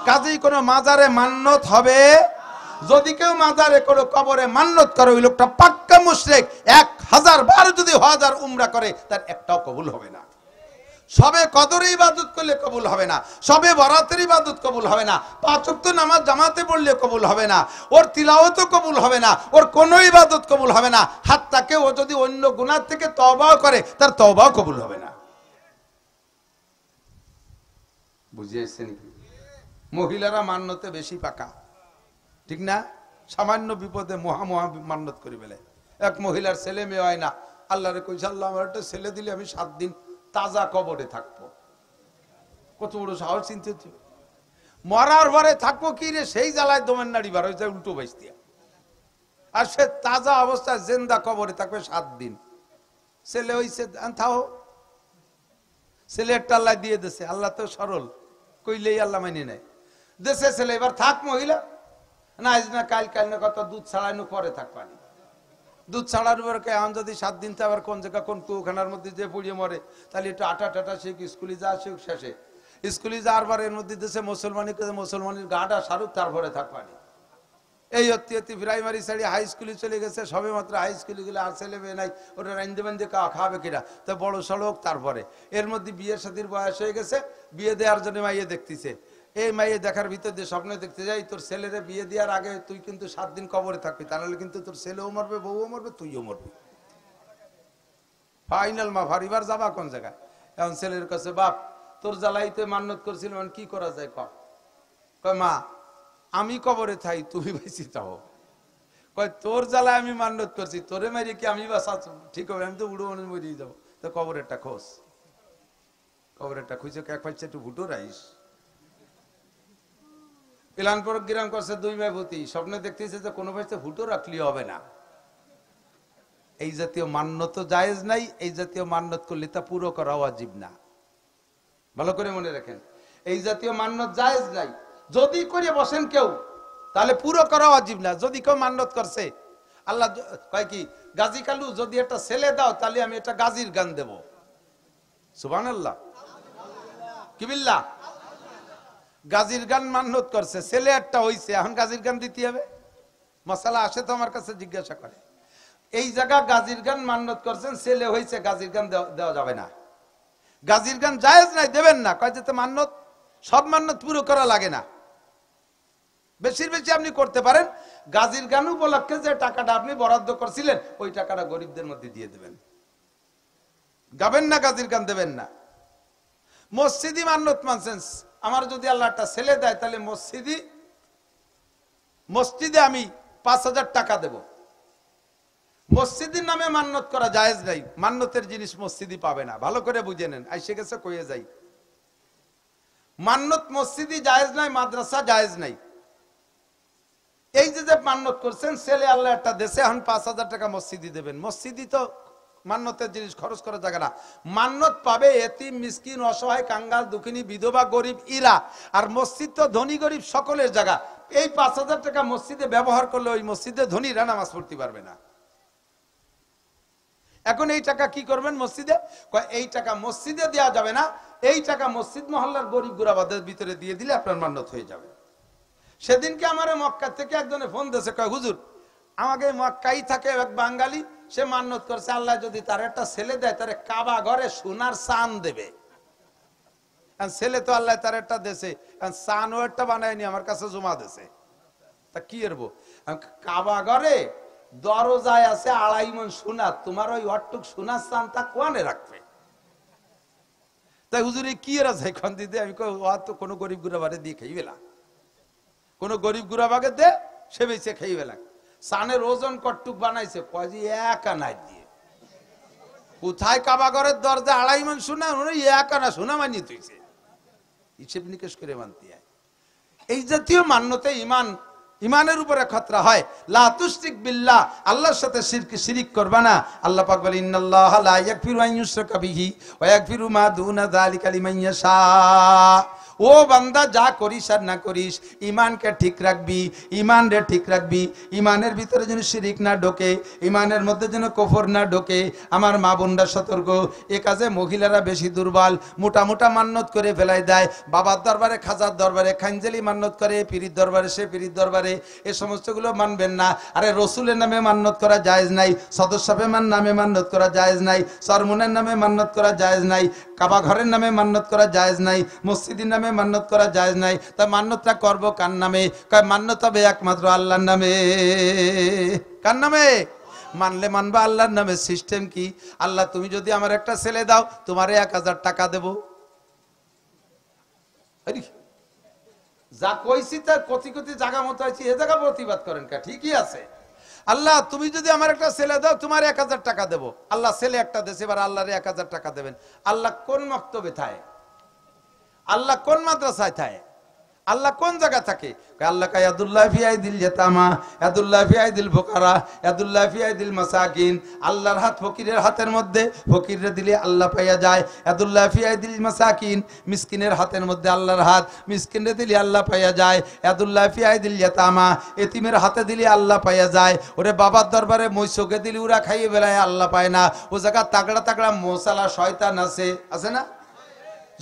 S1: কাজেই কোনো মাজারে মান্নত হবে। যদি কেউ মাজারে কোনো কবরে মান্নত করে ওই লোকটা পাক্কা মুশরিক। 1000 বার যদি হজ আর উমরা করে তার একটাও কবুল হবে না। সবে কদরে ইবাদত করলে কবুল হবে না, সবে বরাতের ইবাদত কবুল হবে না, 5 ওয়াক্ত নামাজ জামাতে পড়লে কবুল হবে না, ওর তিলাওয়াতও কবুল হবে না, ওর কোনো ইবাদত কবুল হবে না। হাত্তা কেউ ও যদি অন্য গুনাহ থেকে তওবাও করে তার তওবাও কবুল হবে না। বুঝিয়েছেন? মহিলারা মান্নতে বেশি পাকা, ঠিক না? সামান্য বিপদে মহা মান্নত করে ফেলে। এক মহিলার ছেলে মেয়ে হয় না, আল্লাহরে কইছে আল্লাহ আমার একটা ছেলে দিলে আমি 7 দিন তাজা কবরে থাকবো। কত বড় সাহস! চিন্তা হচ্ছে মরার পরে থাকবো কি রে, সেই জ্বালায় দমের নাড়ি বার হয়েছে উল্টো বাইস দিয়া, আর সে তাজা অবস্থায় জিন্দা কবরে থাকবে 7 দিন। ছেলে হইছে থাও, ছেলে একটা আল্লাহ দিয়ে দিছে। আল্লাহ তো সরল, কইলেই আল্লাহ মানিয়ে নেয়। দেশে ছেলে এবার থাক মহিলা না, আজ না কাল, কাল না কত দুধ ছাড়ানো পরে থাকবানি। দুধ ছাড়ার উপর এখন যদি 7 দিন আবার কোন জায়গা কোন কুখানার মধ্যে যে পুড়িয়ে মরে, তাহলে একটু আটা টাটা শিখ, স্কুলে যা শিখ, শেষে স্কুলে যাওয়ার পর এর মধ্যে দেশে মুসলমানের গাটা সারুক, তারপরে থাকবানি। এই অতি অতি প্রাইমারি ছাড়ি হাই স্কুলে চলে গেছে, সবে মাত্র হাই স্কুলে গেলে আর ছেলে মেয়ে নাই, ওটা রাইন্দে বান্ধে খাবে কিনা, তা বড় সড়ক। তারপরে এর মধ্যে বিয়ের সাথীর বয়স হয়ে গেছে, বিয়ে দেওয়ার জন্য মাইয়ে দেখতেছে। এই মাইয়ে দেখার ভিতর দিয়ে স্বপ্ন দেখতে যাই, তোর ছেলেরে বিয়ে দেওয়ার আগে তুই কিন্তু 7 দিন কবরে থাকবি, তাহলে কিন্তু তোর ছেলেও মরবে, বউও মরবে, তুইও মরবি। ফাইনাল মা ফারিবার যাবা কোন জায়গায়? এখন ছেলের কাছে, বাপ তোর জ্বালাইতে মান্যত করছিলাম, কি করা যায় কয় মা আমি কবরে থাই, তুমি বেশি চাও। কয় তোর জ্বালায় আমি মান্যত করছি, তোরে মারি কি আমি বাসা ঠিক হবে? আমি তো উড়ো মরিয়ে যাবো। তো কবরেরটা খোঁজ, কবরেরটা খুঁজে এক পাইছে একটু ভুটো রাইস। প্ল্যান প্রোগ্রাম করছে 2 মেভূতি, স্বপ্নে দেখতেছে যে কোনো পাইছে ভুটো রাখলি হবে না। এই জাতীয় মান্যত জায়েজ নাই, এই জাতীয় মান্যত করলে তা পুরো করা ওয়াজিব না। ভালো করে মনে রাখেন, এই জাতীয় মান্যত জায়েজ নাই। যদি করে বসেন কেউ, তাহলে পুরো করা ওয়াজিব না। যদি কেউ মান্যত করছে, আল্লাহ কয় কি, গাজী কালু যদি একটা ছেলে দাও, তাহলে আমি একটা গাজীর গান দেব। সুবহানাল্লাহ, কি বিল্লাহ। গাজীর গান মান্যত করছে, ছেলে একটা হইছে, এখন গাজীর গান দিতে হবে। মশালা আসে তো আমার কাছে জিজ্ঞাসা করে, এই জায়গা গাজীর গান মান্যত করছেন, ছেলে হইছে, গাজীর গান দেওয়া যাবে না। গাজীর গান জায়েজ নাই, দেবেন না। কয় যেতে মান্যত, সব মান্যত পুরো করা লাগে না, বেশির বেশি আপনি করতে পারেন। গাজীর গান উপলক্ষে যে টাকাটা আপনি বরাদ্দ করছিলেন, ওই টাকাটা গরিবদের মধ্যে দিয়ে দেবেন। গাবেন না, গাজীর গান দেবেন না। মসজিদি মান্যত মানছেন, আমার যদি আল্লাহ একটা ছেলে দেয়, তাহলে মসজিদে আমি 5,000 টাকা দেব। মসজিদের নামে মান্যত করা জায়েজ নাই। মান্যতের জিনিস মসজিদই পাবে না, ভালো করে বুঝে নেন। আইসে গেছে কইয়ে যাই, মান্যত মসজিদই জায়েজ নাই, মাদ্রাসা জায়েজ নাই। এই যে মান্যত করছেন, ছেলে আল্লাহ একটা দেশে, এখন 5,000 টাকা মসজিদই দেবেন। মসজিদই তো মান্যতের জিনিস, খরচ করা জায়গা না। মান্যত পাবে এতিম, মিসকিন, অসহায়, কাঙ্গাল, দুঃখিনী, বিধবা, গরিব ইরা। আর মসজিদ তো ধনী গরিব সকলের জায়গা। এই 5,000 টাকা মসজিদে ব্যবহার করলে ওই মসজিদে ধনীরা নামাজ পড়তে পারবে না। এখন এই টাকা কি করবেন মসজিদে? এই টাকা মসজিদে দেওয়া যাবে না, এই টাকা মসজিদ মহল্লার গরিব গুরাবাদের ভিতরে দিয়ে দিলে আপনার মান্যত হয়ে যাবে। সেদিনকে আমার মক্কা থেকে একজনে ফোন দিয়েছে, কয় হুজুর আমাকে মক্কাই থাকে এক বাঙালি, সে মান্যত করছে আল্লাহ যদি তার একটা ছেলে দেয়, তার কাবা ঘরে সোনার চান দেবে। ছেলে তো আল্লাহ তার একটা দেশে, চানও একটা বানায়নি, আমার কাছে জমা দেছে। তা কি করবো? কাবা ঘরে দরজায় আছে 2.5 মণ সোনা, তোমার ওই অটুক সোনার চানটা কোয়ানে রাখবে? তাই হুজুর কি এরা যাই খন দিতে? আমি তো কোনো গরিব গুড়াবারে দিয়ে খাইবে না, কোনো গরিব গুড়াবাগে দে, সে বেঁচে খাইবে না। সানের ওজন কটুক বানাইছে, কয় যে 1 আনা দিয়ে। কোথায় কাবা ঘরের দরজা 2.5 মণ সোনা, 1 আনা সোনা মানিয়ে তুইছে, হিসেব নিকেশ করে মানতে হয়। এই জাতীয় মান্যতে ইমানের উপরে খতরা হয়। লা তুশরিক বিল্লাহ, আল্লাহর সাথে শিরক করবা না। আল্লাহ পাক বলেন ইন্নাল্লাহা লা ইয়াগফিরু আন ইউশরাকা বিহি ওয়া ইয়াগফিরু মা দুনা যালিকা লিমান ইয়াশা। ও বান্দা, যা করিস আর না করিস, ইমানকে ঠিক রাখবি, ইমান রে ঠিক রাখবি। ইমানের ভিতরে যেন শিরিক না ঢোকে, ইমানের মধ্যে যেন কুফর না ঢোকে। আমার মা বোনরা সতর্ক, এ কাজে মহিলারা বেশি দুর্বল। মোটা মোটা মান্যত করে ফেলাই দেয়, বাবার দরবারে, খাজার দরবারে খাঞ্জেলি মান্যত করে, পীরির দরবারে, সে পীরির দরবারে। এ সমস্তগুলো মানবেন না। আরে রসুলের নামে মান্যত করা জায়েজ নাই, সদস্য পেমার নামে মান্যত করা জায়েজ নাই, সরমুনের নামে মান্যত করা জায়েজ নাই, কাবা ঘরের নামে মান্যত করা জায়েজ নাই, মসজিদের নামে মান্যত করা জায়েজ নাই। তা মান্যতটা করবো কার নামে? কয় মান্যত হবে একমাত্র আল্লাহর নামে। কার নামে? মানলে মানবা আল্লাহর নামে। সিস্টেম কি? আল্লাহ তুমি যদি আমার একটা ছেলে দাও, তোমারে 1,000 টাকা দেব। যা কইছি তার কতি কতি জায়গা মতো আছি, এ জায়গা প্রতিবাদ করেন কা? ঠিকই আছে। আল্লাহ তুমি যদি আমার একটা ছেলে দাও, তোমার 1,000 টাকা দেবো। আল্লাহ ছেলে একটা দেশে, এবার আল্লাহরে 1,000 টাকা দেবেন। আল্লাহ কোন মক্তবে থাকে? আল্লাহ কোন মাদ্রাসায় থাকে? আল্লাহ কোন জায়গা থাকে? আল্লাহ কা ইয়াদুল্লাহ ফি আইদিল ইয়াতামা, ইয়াদুল্লাহ ফি আইদিল ফুকারা, ইয়াদুল্লাহ ফি আইদিল মাসাকিন। আল্লাহর হাত ফকিরের হাতের মধ্যে, ফকিররে দিলে আল্লাহ পাইয়া যায়। ইয়াদুল্লাহ ফি আইদিল মাসাকিন, মিসকিনের হাতের মধ্যে আল্লাহর হাত, মিসকিনরে দিলে আল্লাহ পাইয়া যায়। ইয়াদুল্লাহ ফি আইদিল ইয়াতামা, এতিমের হাতে দিলে আল্লাহ পাইয়া যায়। ওরে বাবার দরবারে মৈশকে দিলে ওরা খাইয়ে বেলায় আল্লাহ পায় না। ও জায়গা তাগড়া তাগড়া মোসালা শয়তান আছে না?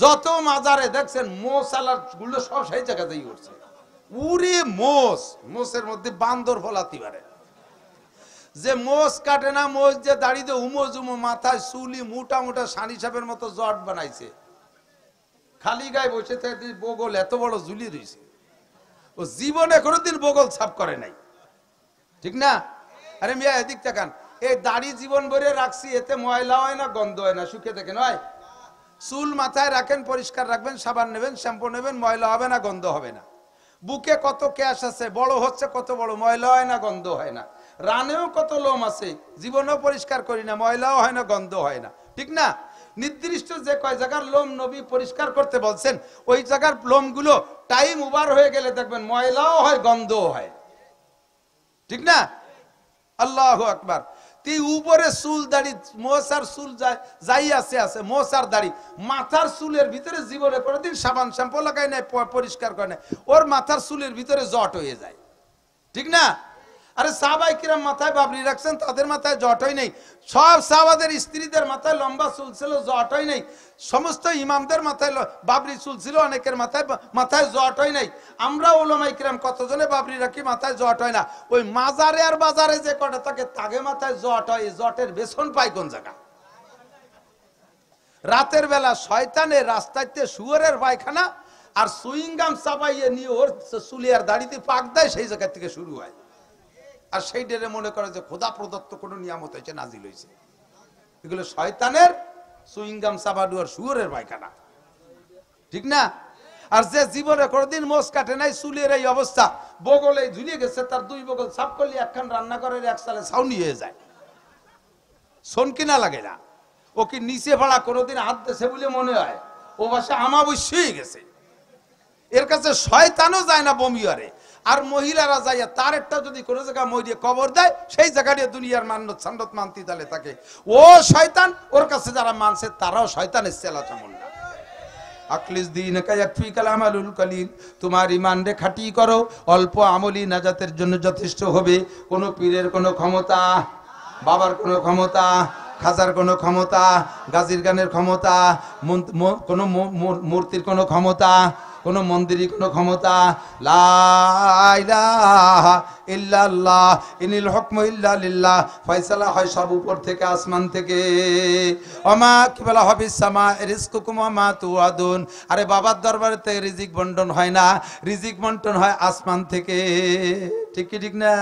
S1: যত মাজারে দেখছেন মোসালার গুলো সব সেই জায়গাতেই উঠছে। উরে মোষের মধ্যে বান্দর ফলাতে পারে, যে মোষ কাটে না, মোষ যে দাড়িতে উমো মাথায় চুলি মোটা মোটা সানি সাপের মতো জট বানাইছে, খালি গায়ে বসে থাকে, বগল এত বড় ঝুলি রয়েছে। ও জীবনে কোনোদিন বগল ছাপ করে নাই, ঠিক না? আরে মিয়া এদিক তাকান, এই দাড়ি জীবন ভরে রাখছি, এতে ময়লা হয় না, গন্ধ হয় না, শুকিয়ে দেখেন হয়। চুল মাথায় রাখেন, পরিষ্কার রাখবেন, সাবান নেবেন, শ্যাম্পু নেবেন, ময়লা হবে না, গন্ধ হবে না। বুকে কত ক্যাশ আছে, বড় হচ্ছে কত বড়, ময়লা হয় না, গন্ধ হয় না। রানেও কত লোম আছে, জীবনেও পরিষ্কার করি না, ময়লাও হয় না, গন্ধ হয় না, ঠিক না? নির্দিষ্ট যে কয় জায়গার লোম নবী পরিষ্কার করতে বলছেন, ওই জায়গার লোমগুলো টাইম ওভার হয়ে গেলে দেখবেন ময়লাও হয়, গন্ধও হয়, ঠিক না? আল্লাহু আকবার। তুই উপরে চুল দাড়ি, মোসার চুল যাই আছে মোসার দাড়ি, মাথার চুলের ভিতরে জীবনে কোনোদিন সাবান শ্যাম্পু লাগাই নাই, পরিষ্কার করে নাই, ওর মাথার চুলের ভিতরে জট হয়ে যায়, ঠিক না? আরে সাহাবায়ে কিরাম মাথায় বাবরি রাখছেন, তাদের মাথায় জট হয় নাই। সব সাহাবাদের স্ত্রীদের মাথায় লম্বা চুল ছিল, জট হয় নাই। সমস্ত ইমামদের মাথায় বাবরি চুল ছিল, অনেকের মাথায় জট হয় নাই। আমরা উলামায়ে কিরাম কতজনে বাবরি রাখি, মাথায় জট হয় না। ওই মাজারে আর বাজারে যে কটা থাকে, তাকে মাথায় জট হয়। জটের বেসন পায় কোন জায়গা? রাতের বেলা শয়তানের রাস্তাতে শুয়োরের পায়খানা আর সুইংগাম চাপাইয়ে নিয়ে ওর চুলিয়ার দাড়িতে পাক দেয়, সেই জায়গা থেকে শুরু হয়। আর সেই ডেরে মনে করে যে খোদা প্রদত্ত কোনো নিয়ামত হয়েছে, নাজিল হয়েছে। এগুলো শয়তানের সুইংগাম চাবাডু আর শুয়োরের পায়খানা, ঠিক না? আর যে জীবনে কোনোদিন মোষ কাটে নাই, চুলের এই অবস্থা, বগলে ঝুলিয়ে গেছে, তার দুই বগল সাফ করলে একখান রান্নাঘরের এক সালে ছাউনি হয়ে যায়, শোন কিনা লাগে না। ও কি নিচে ভাড়া কোনোদিন হাত দেশে বলে মনে হয়? ও বাসা আমাবস্যই গেছে। এর কাছে শয়তানও যায় না বমিয়ারে। আর মহিলারা যাইয়া তার একটা যদি কোনো জায়গা মরিয়ে কবর দেয়, সেই জায়গাটিয়ে দুনিয়ার মান্নত সান্নত মানতি তালে থাকে। ও শয়তান, ওর কাছে যারা মানছে তারাও শয়তানের চেলা চামুন্ডা। আখলিস দীনকা ইয়াকফিকাল আমালুল কলিল, তোমার ঈমান রে খাঁটি করো, অল্প আমলি নাজাতের জন্য যথেষ্ট হবে। কোনো পীরের কোনো ক্ষমতা, বাবার কোনো ক্ষমতা, খাজার কোনো ক্ষমতা, গাজীর গানের ক্ষমতা, কোনো মূর্তির কোনো ক্ষমতা, কোনো মন্দিরের কোনো ক্ষমতা, লা ইলাহা ইল্লাল্লাহ ইনিল হুকমু ইল্লা লিল্লাহ, ফয়সালা হয় সব উপর থেকে, আসমান থেকে। ওমা কি বলা হবে, সামা রিজকুকুম ওয়া মা তুআদুন। আরে বাবার দরবারে থেকে রিজিক বন্টন হয় না, রিজিক বন্টন হয় আসমান থেকে, ঠিক কি ঠিক না?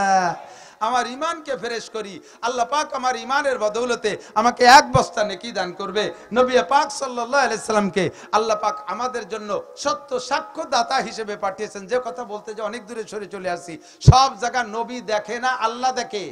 S1: আমার ইমানকে ফ্রেশ করি, আল্লাহ পাক আমার ইমানের বদৌলতে আমাকে এক বস্তা নেকি দান করবে। নবী পাক সাল্লাল্লাহু আলাইহি সাল্লামকে আল্লাহ পাক আমাদের জন্য সত্য সাক্ষ্য দাতা হিসেবে পাঠিয়েছেন। যে কথা বলতে যে অনেক দূরে সরে চলে আসছি, সব জায়গা নবী দেখে না, আল্লাহ দেখে।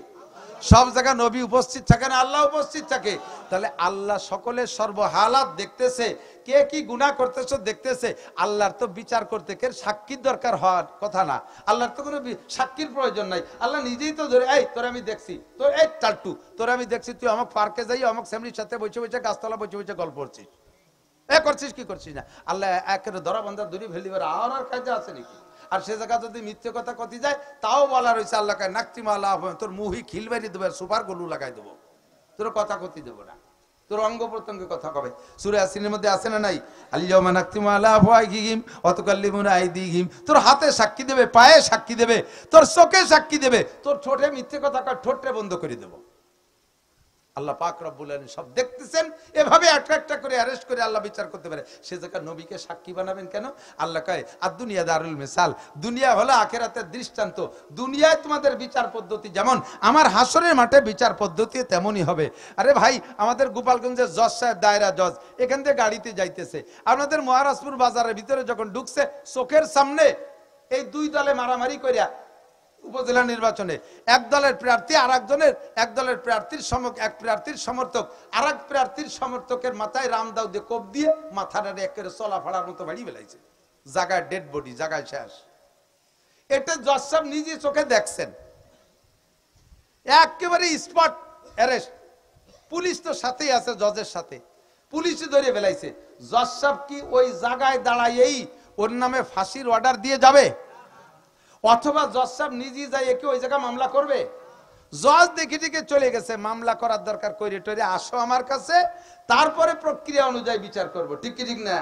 S1: সব জায়গা নবী উপস্থিত থাকে না, আল্লাহ উপস্থিত থাকে। তাহলে আল্লাহ সকলের সর্বহালাত দেখতেছে, কে কি গুনাহ করতেছ দেখতেছে। আল্লাহর তো বিচার করতে কে সাক্ষীর দরকার হওয়ার কথা না, আল্লাহর তো কোনো সাক্ষীর প্রয়োজন নাই। আল্লাহ নিজেই তো ধরে, এই তোর আমি দেখছি, তোর এই টাল্টু, তোর আমি দেখছি, তুই আমাকে পার্কে যাই আমাকে ফ্যামিলির সাথে বসে বসে গাছতলা বসে বসে গল্প করছিস, এ করছিস কি করছিস না। আল্লাহ একের ধরা বন্ধা দূরে ফেলিবার আর কাজে আছে নাকি? আর সে জায়গা যদি মিথ্যে কথা কতি যায়, তাও বলা রয়েছে আল্লাহ কায় নাকতিমালা, তোর মুহি খিলবাড়ি দেবে, সুপার গলু লাগাই দেবো, তোর কথা কতি দেবো না, তোর অঙ্গ প্রত্যঙ্গে কথা কবে। সূরা ইয়াসিনের মধ্যে আছে না নাই, আল-ইয়াওমা নাকতিমু আলা আফওয়াহিহিম ওয়া তুকাল্লিমুনা আইদিহিম। তোর হাতে সাক্ষী দেবে, পায়ে সাক্ষী দেবে, তোর চোখে সাক্ষী দেবে, তোর ঠোঁটে মিথ্যে কথা কয়, ঠোঁটে বন্ধ করে দেবো। আল্লাহ পাক রব্বুল আলামিন সব দেখতেছেন, এভাবে একটা করে অ্যারেস্ট করে আল্লাহ বিচার করতে পারে। সে জায়গা নবীকে সাক্ষী বানাবেন কেন? আল্লাহ কয় আদ-দুনিয়া দারুল মিসাল, দুনিয়া হলো আখিরাতের দৃষ্টান্ত। দুনিয়ায় তোমাদের বিচার পদ্ধতি যেমন, আমার হাসরের মাঠে বিচার পদ্ধতি তেমনই হবে। আরে ভাই, আমাদের গোপালগঞ্জের জজ সাহেব, দায়রা জজ, এখান থেকে গাড়িতে যাইতেছে, আপনাদের মহারাজপুর বাজারের ভিতরে যখন ঢুকছে, চোখের সামনে এই দুই দলে মারামারি করিয়া উপজেলা নির্বাচনে এক দলের প্রার্থী আর এক দলের প্রার্থীর এক প্রার্থীর সমর্থক আর এক প্রার্থীর সমর্থকের মাথায় রামদাও দিয়ে কোপ দিয়ে মাথাটা একেবারে চলা ফাড়ার মতো বাড়ি বেলাইছে। জায়গায় ডেড বডি, জায়গায় শেষ। এটা জজ সাহেব নিজে চোখে দেখছেন, একেবারে স্পট অ্যারেস্ট। পুলিশ তো সাথেই আছে, জজের সাথে, পুলিশই ধরে ফেলাইছে। জজ সাহেব কি ওই জায়গায় দাঁড়াইয়েই ওর নামে ফাঁসির অর্ডার দিয়ে যাবে? অথবা জজ সাহেব নিজেই যাই কি ওই জায়গায় মামলা করবে? জজ দেখে দেখে চলে গেছে, মামলা করার দরকার, কইরে টইরে আসো আমার কাছে, তারপরে প্রক্রিয়া অনুযায়ী বিচার করব। ঠিক কি ঠিক না?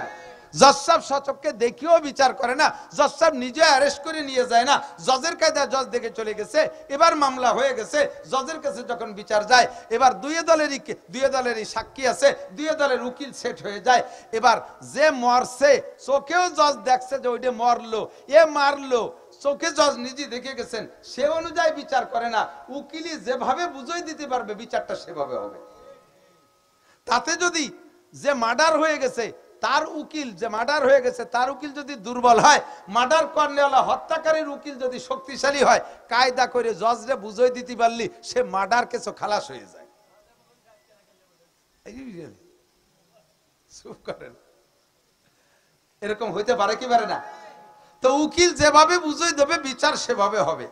S1: জজ সাহেব সচক্ষে দেখিও বিচার করে না, জজ সাহেব নিজে অ্যারেস্ট করে নিয়ে যায় না, জজের কায়দা জজ দেখে চলে গেছে। এবার মামলা হয়ে গেছে, জজের কাছে যখন বিচার যায়, এবার দুই দলেরই সাক্ষী আছে, দুই দলের উকিল সেট হয়ে যায়। এবার যে মরছে চোখেও জজ দেখছে যে ওইটা মরলো, এ মারলো, চোখে জজ নিজে দেখে গেছেন, সে অনুযায়ী বিচার করে না। উকিলই যেভাবে বুঝাই দিতে পারবে বিচারটা সেভাবে হবে। তাতে যদি যে মার্ডার হয়ে গেছে তার উকিল, যে মার্ডার হয়ে গেছে তার উকিল যদি দুর্বল হয়, মার্ডার করনেওয়ালা হত্যাকারীর উকিল যদি শক্তিশালী হয়, কায়দা করে জজরে বুঝাই দিতে পারলি সে মার্ডার কেসও খালাস হয়ে যায়। চুপ করেন, এরকম হইতে পারে কি পারে না? তো উকিল যেভাবে বুঝাই দেবে বিচার সেভাবে হবে।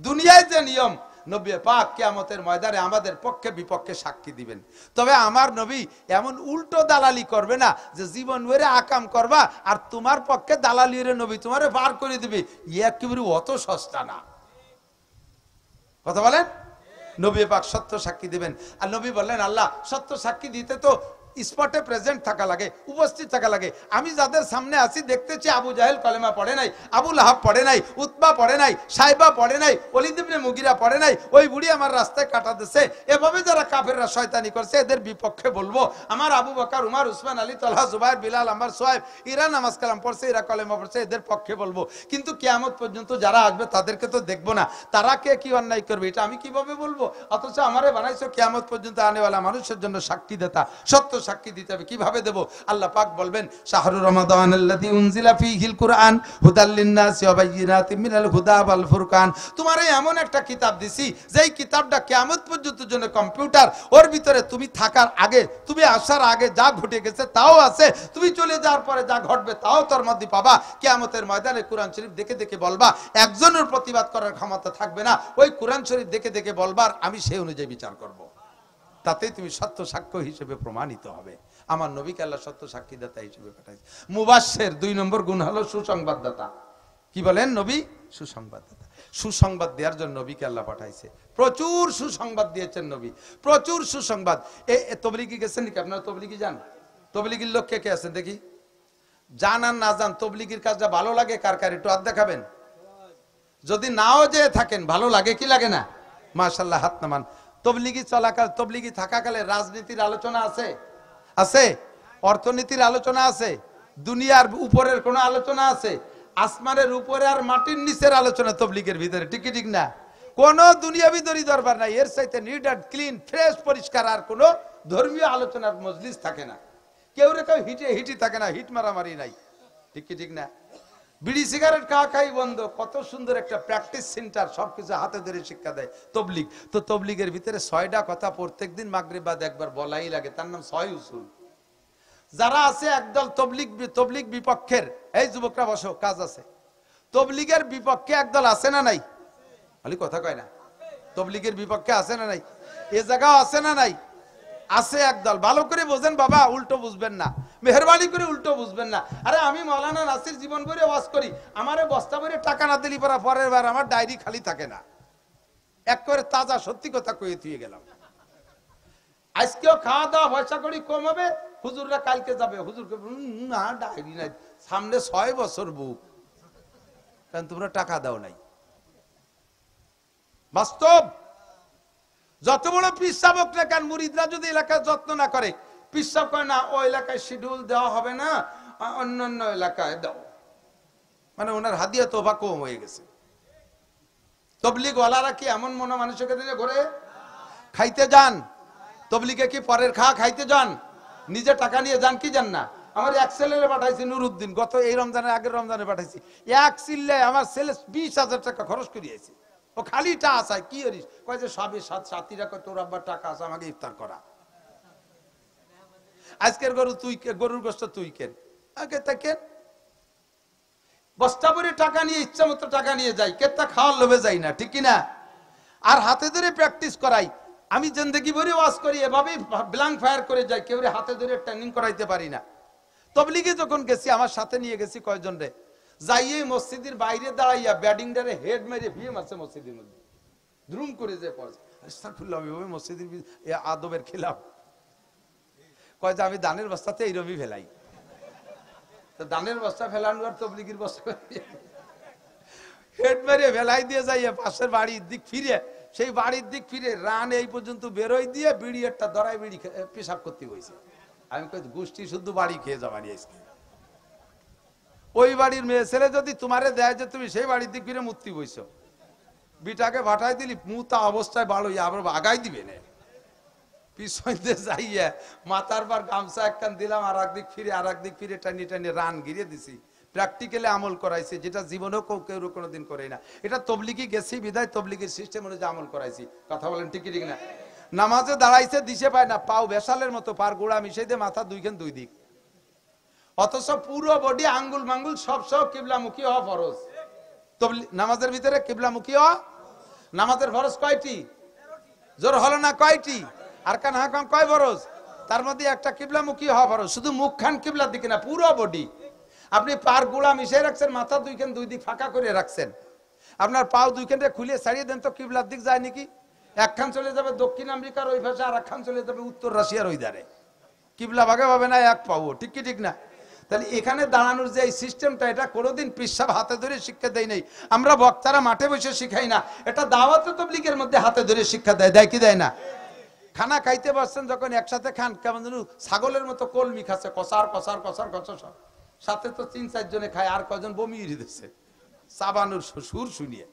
S1: দুনিয়ায় যে নিয়ম, নবী পাক কিয়ামতের ময়দানে আমাদের পক্ষে বিপক্ষে সাক্ষী দিবেন। তবে আমার নবী এমন উল্টো দালালি করবে না যে জীবন ভরে আকাম করবা আর তোমার পক্ষে দালালি রে নবী তোমারে পার করে দিবে, একেবারে অত সস্তা না। কথা বলেন? নবী পাক সত্য সাক্ষী দিবেন। আর নবী বললেন আল্লাহ সত্য সাক্ষী দিতে তো স্পটে প্রেজেন্ট থাকা লাগে, উপস্থিত থাকা লাগে। আমি যাদের সামনে আছি দেখতেছি আবু জাহেল কলেমা পড়ে নাই, আবু লাহাব পড়ে নাই, উতবা পড়ে নাই, সাইবা পড়ে নাই, ওলীদ ইবনে মুগিরা পড়ে নাই, ওই বুড়ি আমার রাস্তায় কাটা দিছে। এভাবে যারা কাফেররা শয়তানি করছে এদের বিপক্ষে বলবো। আমার আবু বকর, উমর, উসমান, আলী, তালহা, জুবাইর, বিলাল, আম্মার, সোহাইব, এরা নামাজ কালাম পড়ছে, এরা কলেমা পড়ছে, এদের পক্ষে বলবো। কিন্তু কিয়ামত পর্যন্ত যারা আসবে তাদেরকে তো দেখবো না, তারা কে কি অন্যায় করবে এটা আমি কিভাবে বলবো? অথচ আমারে বানাইছো কিয়ামত পর্যন্ত আনেওয়ালা মানুষের জন্য সাক্ষী দাতা, সত্য সাক্ষী দিতে হবে। কিভাবে দেব? আল্লাহ পাক বলবেন শাহরুর রমাদান আল্লাযী উনজিলা ফীহিল কুরআন হুদাল লিন-নাসি ওয়া বায়্যিনাতিন মিনাল হুদা ওয়াল ফুরকান। তোমারে এমন একটা কিতাব দিছি যেই কিতাবটা কিয়ামত পর্যন্ত জন্য কম্পিউটার, ওর ভিতরে তুমি থাকার আগে, তুমি আসার আগে যা ঘটে গেছে তাও আছে, তুমি চলে যাওয়ার পরে যা ঘটবে তাও তোর মধ্যে পাবা। কিয়ামতের ময়দানে কোরআন শরীফ দেখে দেখে বলবা, একজনের প্রতিবাদ করার ক্ষমতা থাকবে না, ওই কোরআন শরীফ দেখে দেখে বলবার আমি সেই অনুযায়ী বিচার করব। তাতেই তুমি সত্য সাক্ষ্য হিসেবে প্রমাণিত হবে। আমার নবীকে আল্লাহ সত্য সাক্ষীদাতা হিসেবে পাঠাইছে। মুবাশশির 2 নম্বর গুণ হলো সুসংবাদদাতা। কি বলেন? নবী সুসংবাদদাতা। সুসংবাদ দেওয়ার জন্য নবীকে আল্লাহ পাঠাইছে। প্রচুর সুসংবাদ দিয়েছেন নবী, প্রচুর সুসংবাদ। তবলিগি গেছেন নাকি আপনারা? তবলিগি যান? তবলিগির লোক কে কে আছেন দেখি? জান আর না জান তবলিগির কাজটা ভালো লাগে কার কার একটু হাত দেখাবেন। যদি নাও যে থাকেন ভালো লাগে কি লাগে না? মাশাআল্লাহ, হাত নামান। তবলিগি চলাকাল, তবলিগি থাকাকালে রাজনীতির আলোচনা আছে? আছে। অর্থনীতির আলোচনা আছে? দুনিয়ার উপরের কোন আলোচনা আছে? আসমানের উপরে আর মাটির নিচের আলোচনা তবলিগের ভিতরে। ঠিক কি ঠিক না? কোন দুনিয়াবি দরবার নাই, এর চাইতে নিট অ্যান্ড ক্লিন, ফ্রেশ, পরিষ্কার আর কোন ধর্মীয় আলোচনার মজলিস থাকে না। কেউ রে কেউ হিটি থাকে না, হিট মারামারি নাই। ঠিক কি ঠিক না? বিড়ি সিগারেট খাই বন্ধ। কত সুন্দর একটা প্র্যাকটিস সেন্টার, সবকিছু হাতে ধরে শিক্ষা দেয় তবলিগ। তো তবলিগের ভিতরে 6টা কথা প্রত্যেকদিন মাগরিব বাদ একবার বলাই লাগে, তার নাম 6 উসুল। যারা আছে একদল তবলিগ বিপক্ষের, এই যুবকরা বসো, কাজ আছে। তবলিগের বিপক্ষে একদল আছে না নাই? খালি কথা কয় না। তবলিগের বিপক্ষে আছে না নাই? এ জায়গা আছে না নাই? আছে একদল। ভালো করে বোঝেন বাবা, উল্টো বুঝবেন না, মেহরবানি করে উল্টো বুঝবেন না। আরে আমি মাওলানা নাসির জীবন ভরে ওয়াজ করি, আমারে বস্তা ভরে টাকা না দিলি পরের বার আমার ডায়েরি খালি থাকে না। এক করে তাজা সত্যি কথা কয়ে থুয়ে গেলাম। আজকেও খাওয়া দাওয়া পয়সা করি কম হবে, হুজুররা কালকে যাবে, হুজুরকে না ডায়েরি নাই, সামনে 6 বছর বুক, কারণ তোমরা টাকা দাও নাই। বাস্তব। যত বড় পিসাব হোক না কেন, মুরিদরা যদি এলাকায় যত্ন না করে, পিসাব কয় না ওই এলাকায় শিডিউল দেওয়া হবে না, অন্যান্য এলাকায় দাও। মানে ওনার হাদিয়া তোবা কম হয়ে গেছে। তবলিগ ওয়ালারা কি এমন মনে মানুষকে দিলে ঘরে খাইতে যান? তবলিগে কি পরের খাইতে যান? নিজে টাকা নিয়ে যান কি যান না? আমার এক ছেলে পাঠাইছি নুরুদ্দিন, গত এই রমজানের আগের রমজানে পাঠাইছি। এক চিল্লায় আমার ছেলে 20,000 টাকা খরচ করিয়েছি। ও খালি টা আসায় কি করিস? কয় যে সবই সাথীরা কয় তোর আব্বার টাকা আছে, আমাকে ইফতার করা। আজকের গরু তুই, গরুর গোশত তুই কেন, আগে তা কেন। বস্তা ভরে টাকা নিয়ে ইচ্ছা মতো টাকা নিয়ে যাই, কেতা খাওয়ার লোভে যাই না, ঠিক কিনা? আর হাতে ধরে প্র্যাকটিস করাই। আমি জিন্দেগি ভরে ওয়াজ করি, এভাবেই ব্ল্যাঙ্ক ফায়ার করে যাই, কেউ হাতে ধরে ট্রেনিং করাইতে পারি না। তবলিগে যখন গেছি, আমার সাথে নিয়ে গেছি কয়জন রে, যাইয়ে মসজিদের বাইরে দাঁড়াইয়া ব্যাটিং ডারে হেড মেরে ভিএম আছে মসজিদের মধ্যে, দ্রুম করে যে পড়ছে আস্তাগফিরুল্লাহ, আমি মসজিদের আদবের খিলাফ। কয় যে আমি দানের বস্তাতে এইরকমই ফেলাই। তো দানের বস্তা ফেলানোর তবলিগির বস্তা হেড মেরে ফেলাই দিয়ে যাইয়া পাশের বাড়ির দিক ফিরে, সেই বাড়ির দিক ফিরে রান এই পর্যন্ত বেরোই দিয়ে বিড়ি একটা দরাই বিড়ি পেশাব করতে হয়েছে। আমি কই গোষ্ঠী শুদ্ধ বাড়ি খেয়ে যাবানি আজকে। ওই বাড়ির মেয়ে ছেলে যদি তোমারে দেয় যে তুমি সেই বাড়ির দিক ফিরে মুক্তি বইছো, বিটাকে ভাটাই দিলি মুতা অবস্থায় বাড়ো আবার আগাই দিবে না, পিছনে যাইয়া মাথার বার গামছা একখান দিলাম, আর একদিক ফিরে টানি টানি রান ঘিরে দিছি। প্র্যাকটিক্যালি আমল করাইছি, যেটা জীবনেও কেউ কোনোদিন করে না। এটা তবলিগি গেছি বিদায় তবলিগির সিস্টেম অনুযায়ী আমল করাইছি। কথা বলেন ঠিক ঠিক না? নামাজে দাঁড়াইছে দিশে পায় না, পাও বেসালের মতো, পার গোড়া মিশাই দিয়ে মাথা দুই দিক, অথচ পুরো বডি আঙ্গুল মাঙ্গুল সব কিবলামুখী হওয়া ফরজ। নামাজের ভিতরে কিবলামুখী হওয়া, নামাজের ফরজ কয়টি? জোর হলো না কয়টি? আর কান হাকাম কয় ফরজ? তার মধ্যে একটা কিবলামুখী হওয়া ফরজ। শুধু মুখখান কিবলার দিকে না, পুরো বডি। আপনি পার গোড়া মিশিয়ে রাখছেন, মাথা দুই দিক ফাঁকা করে রাখছেন, আপনার পাও দুইখানটা খুলে ছাড়িয়ে দেন তো কিবলার দিক যায় নাকি? একখান চলে যাবে দক্ষিণ আমেরিকার ওই পাশে, আর একখান চলে যাবে উত্তর রাশিয়ার ওই ধারে। কিবলা ভাগে পাবে না, এক পাবো, ঠিক কি ঠিক না? তাহলে এখানে দাঁড়ানোর যে এই সিস্টেমটা, এটা কোনোদিন পিসাব হাতে ধরে শিক্ষা দেয় নাই। আমরা বক্তারা মাঠে বসে শিখাই না, এটা দাওয়াতে তাবলীগের মধ্যে হাতে ধরে শিক্ষা দেয় কি দেয় না? খানা খাইতে বসছেন যখন একসাথে খান, কেমন যেন ছাগলের মতো কলমি খাচ্ছে, কষার কষার কষার কষার, সাথে তো 3-4 জনে খায়, আর কজন বমি দিচ্ছে চাবানোর সুর শুনিয়ে।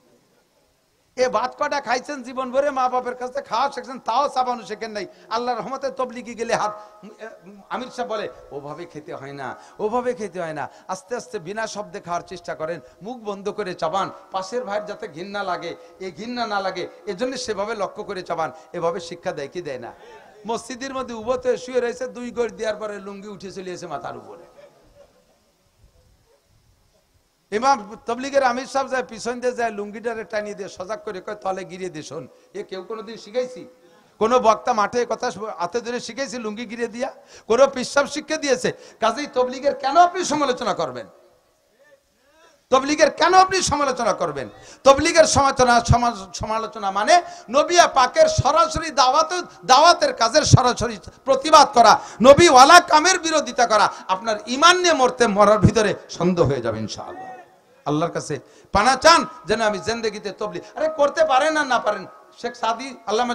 S1: এ ভাত কটা খাইছেন জীবন ভরে, মা বাপের কাছে খাওয়া শিখছেন, তাও চাবানো শেখেন নাই। আল্লাহর রহমতে তবলিগি গেলে হাত, আমির সাহেব বলে ওভাবে খেতে হয় না, ওভাবে খেতে হয় না, আস্তে আস্তে বিনা শব্দে খাওয়ার চেষ্টা করেন, মুখ বন্ধ করে চাবান, পাশের ভাইয়ের যাতে ঘৃণা লাগে, এই ঘৃণা না লাগে এজন্য সেভাবে লক্ষ্য করে চাবান। এভাবে শিক্ষা দেয় কি দেয় না? মসজিদের মধ্যে উভতে শুয়ে রয়েছে, 2 গড় দেওয়ার পরে লুঙ্গি উঠে চলে এসে মাথার উপরে। ইমাম তবলিগের আমির সাহেব যায় পিছন দিয়ে যায়, লুঙ্গিটারে টানিয়ে দিয়ে সজাগ করে কয় তলে গিরিয়ে দিয়ে শোন। এ কেউ কোনোদিন শিখাইছি? কোন বক্তা মাঠে কথা হাতে ধরে শিখাইছি লুঙ্গি গিরিয়ে দিয়া? কোন পিসাব শিক্ষা দিয়েছে? কাজেই তবলিগের কেন আপনি সমালোচনা করবেন? তবলিগের কেন আপনি সমালোচনা করবেন? তবলিগের সমালোচনা মানে নবী পাকের সরাসরি দাওয়াতের কাজের সরাসরি প্রতিবাদ করা, নবী ওয়ালা কামের বিরোধিতা করা। আপনার ঈমান নিয়ে মরার ভিতরে সন্দেহ হয়ে যাবে ইনশাআল্লাহ। আল্লাহর কাছে পানা চান যেন আমি জিন্দেগিতে তবলিগ আরে করতে পারেন আর না পারেন। শেখ সাদি আল্লামা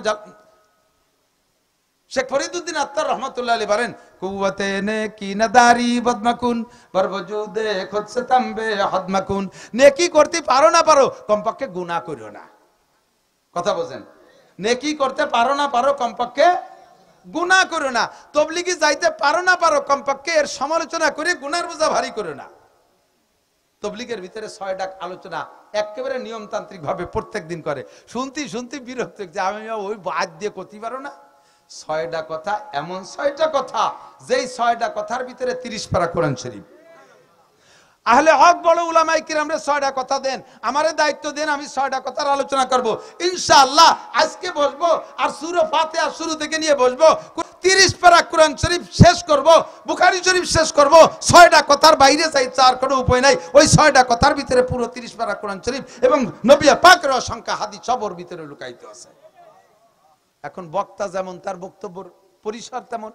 S1: শেখ ফরিদউদ্দিন আত্তার রহমাতুল্লাহ আলাইহি বলেন, কুওয়াতে নেকি নাদারি বদমাকুন পর ওজুদে খুদ সে তামবে হদমাকুন। নেকি করতে পারো না পারো, কমপক্ষে গুনাহ করো না। কথা বলেন, নেকি করতে পারো না পারো, কমপক্ষে গুনাহ করো না। তবলিগি যাইতে পারো না পারো, কমপক্ষে এর সমালোচনা করে গুনার বোঝা ভারী করো না। তবলিগের ভিতরে 6 ডাক আলোচনা একেবারে নিয়মতান্ত্রিক ভাবে প্রত্যেক দিন করে। শুনতে বিরক্ত যে আমি ওই বাদ দিয়ে করতে পারো না। 6টা কথা, এমন 6টা কথা যেই 6টা কথার ভিতরে 30 পারা কোরআন শরীফ। আহলে হক বড় উলামায়ে কিরামরা 6টা কথা দেন, আমারে দায়িত্ব দেন, আমি 6টা কথার আলোচনা করব ইনশাআল্লাহ। আজকে বসবো আর সূরা ফাতিহা শুরু থেকে নিয়ে বসবো, 30 পারা কোরআন শরীফ শেষ করব, বুখারী শরীফ শেষ করব। 6টা কথার বাইরে চাইতে আর কোনো উপায় নাই। ওই 6টা কথার ভিতরে পুরো 30 পারা কোরআন শরীফ এবং নবী পাকের অসংখ্য হাদিস সবর ভিতরে লুকায়িত আছে। এখন বক্তা যেমন তার বক্তব্যের পরিসর তেমন,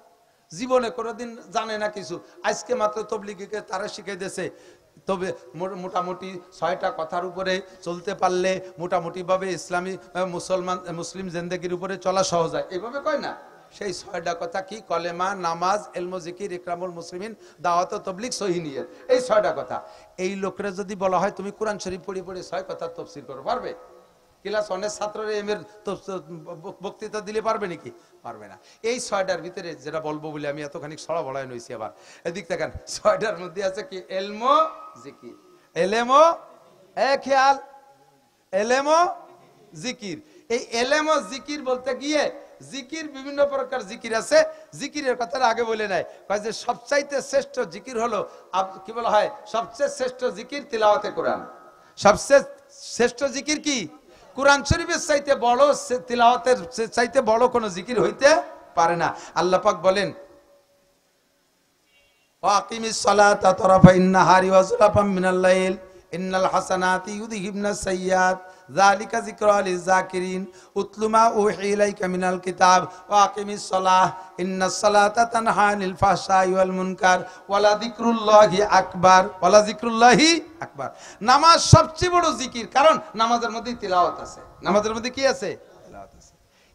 S1: জীবনে কোনোদিন জানে না কিছু, আজকে মাত্র তবলিগীকে তারা শিখিয়ে দিয়েছে। তবে মোটামুটি 6টা কথার উপরে চলতে পারলে মোটামুটি ভাবে ইসলামী মুসলিম জিন্দেগির উপরে চলা সহজ হয়, এইভাবে কয় না? সেই 6টা কথা কি? কলেমা, নামাজ, ইলম, জিকির, ইকরামুল মুসলিমিন, দাওয়াত, তবলিগ, সহিহ নিয়ত, এই 6টা কথা। এই লোকরা যদি বলা হয় তুমি কোরআন শরীফ পড়ে 6 কথার তাফসীর করো, পারবে? ক্লাস 1-এর ছাত্ররা এর বক্তৃতা দিলে পারবে নাকি? পারবে না। এই 6টার ভিতরে যেটা বলবো বলে আমি এতখানি ছড়া বড়ায় নইছি। আবার এদিক দেখেন, 6টার মধ্যে আছে কি? ইলম, জিকির, ইলম, খেয়াল, ইলম, জিকির। এই ইলম ও জিকির বলতে গিয়ে জিকির বিভিন্ন প্রকার জিকির আছে, জিকিরের কথা আগে বলে নাই, কয় যে সবচাইতে শ্রেষ্ঠ জিকির হলো কি বলা হয়, সবচেয়ে শ্রেষ্ঠ জিকির তিলাওয়াতে কোরআন। সবচেয়ে শ্রেষ্ঠ জিকির কি? কোরআন শরীফের চাইতে বড়, তিলাওয়াতের চাইতে বড় কোন জিকির হইতে পারে না। আল্লাহ পাক বলেন ওয়াকিমিস সালাতা তারাফাইন নাহারি ওয়া যুলাফাম মিনাল লাইল ইন্নাল হাসানাতি ইউযহিবনাস সাইয়্যাত যালিকা যিকরা লিয-যাকিরিন উতলু মা উহি ইলাইকা মিনাল কিতাব ওয়াকিমিস সালাহ ইন্নাস সালাতা তানহা আনিল ফাহশাই ওয়াল মুনকার ওয়ালা যিকরুল্লাহি আকবার, ওয়ালা যিকরুল্লাহি আকবার। নামাজ সবচেয়ে বড় জিকির, কারণ নামাজের মধ্যে তিলাওয়াত আছে। নামাজের মধ্যে কি আছে? তিলাওয়াত আছে।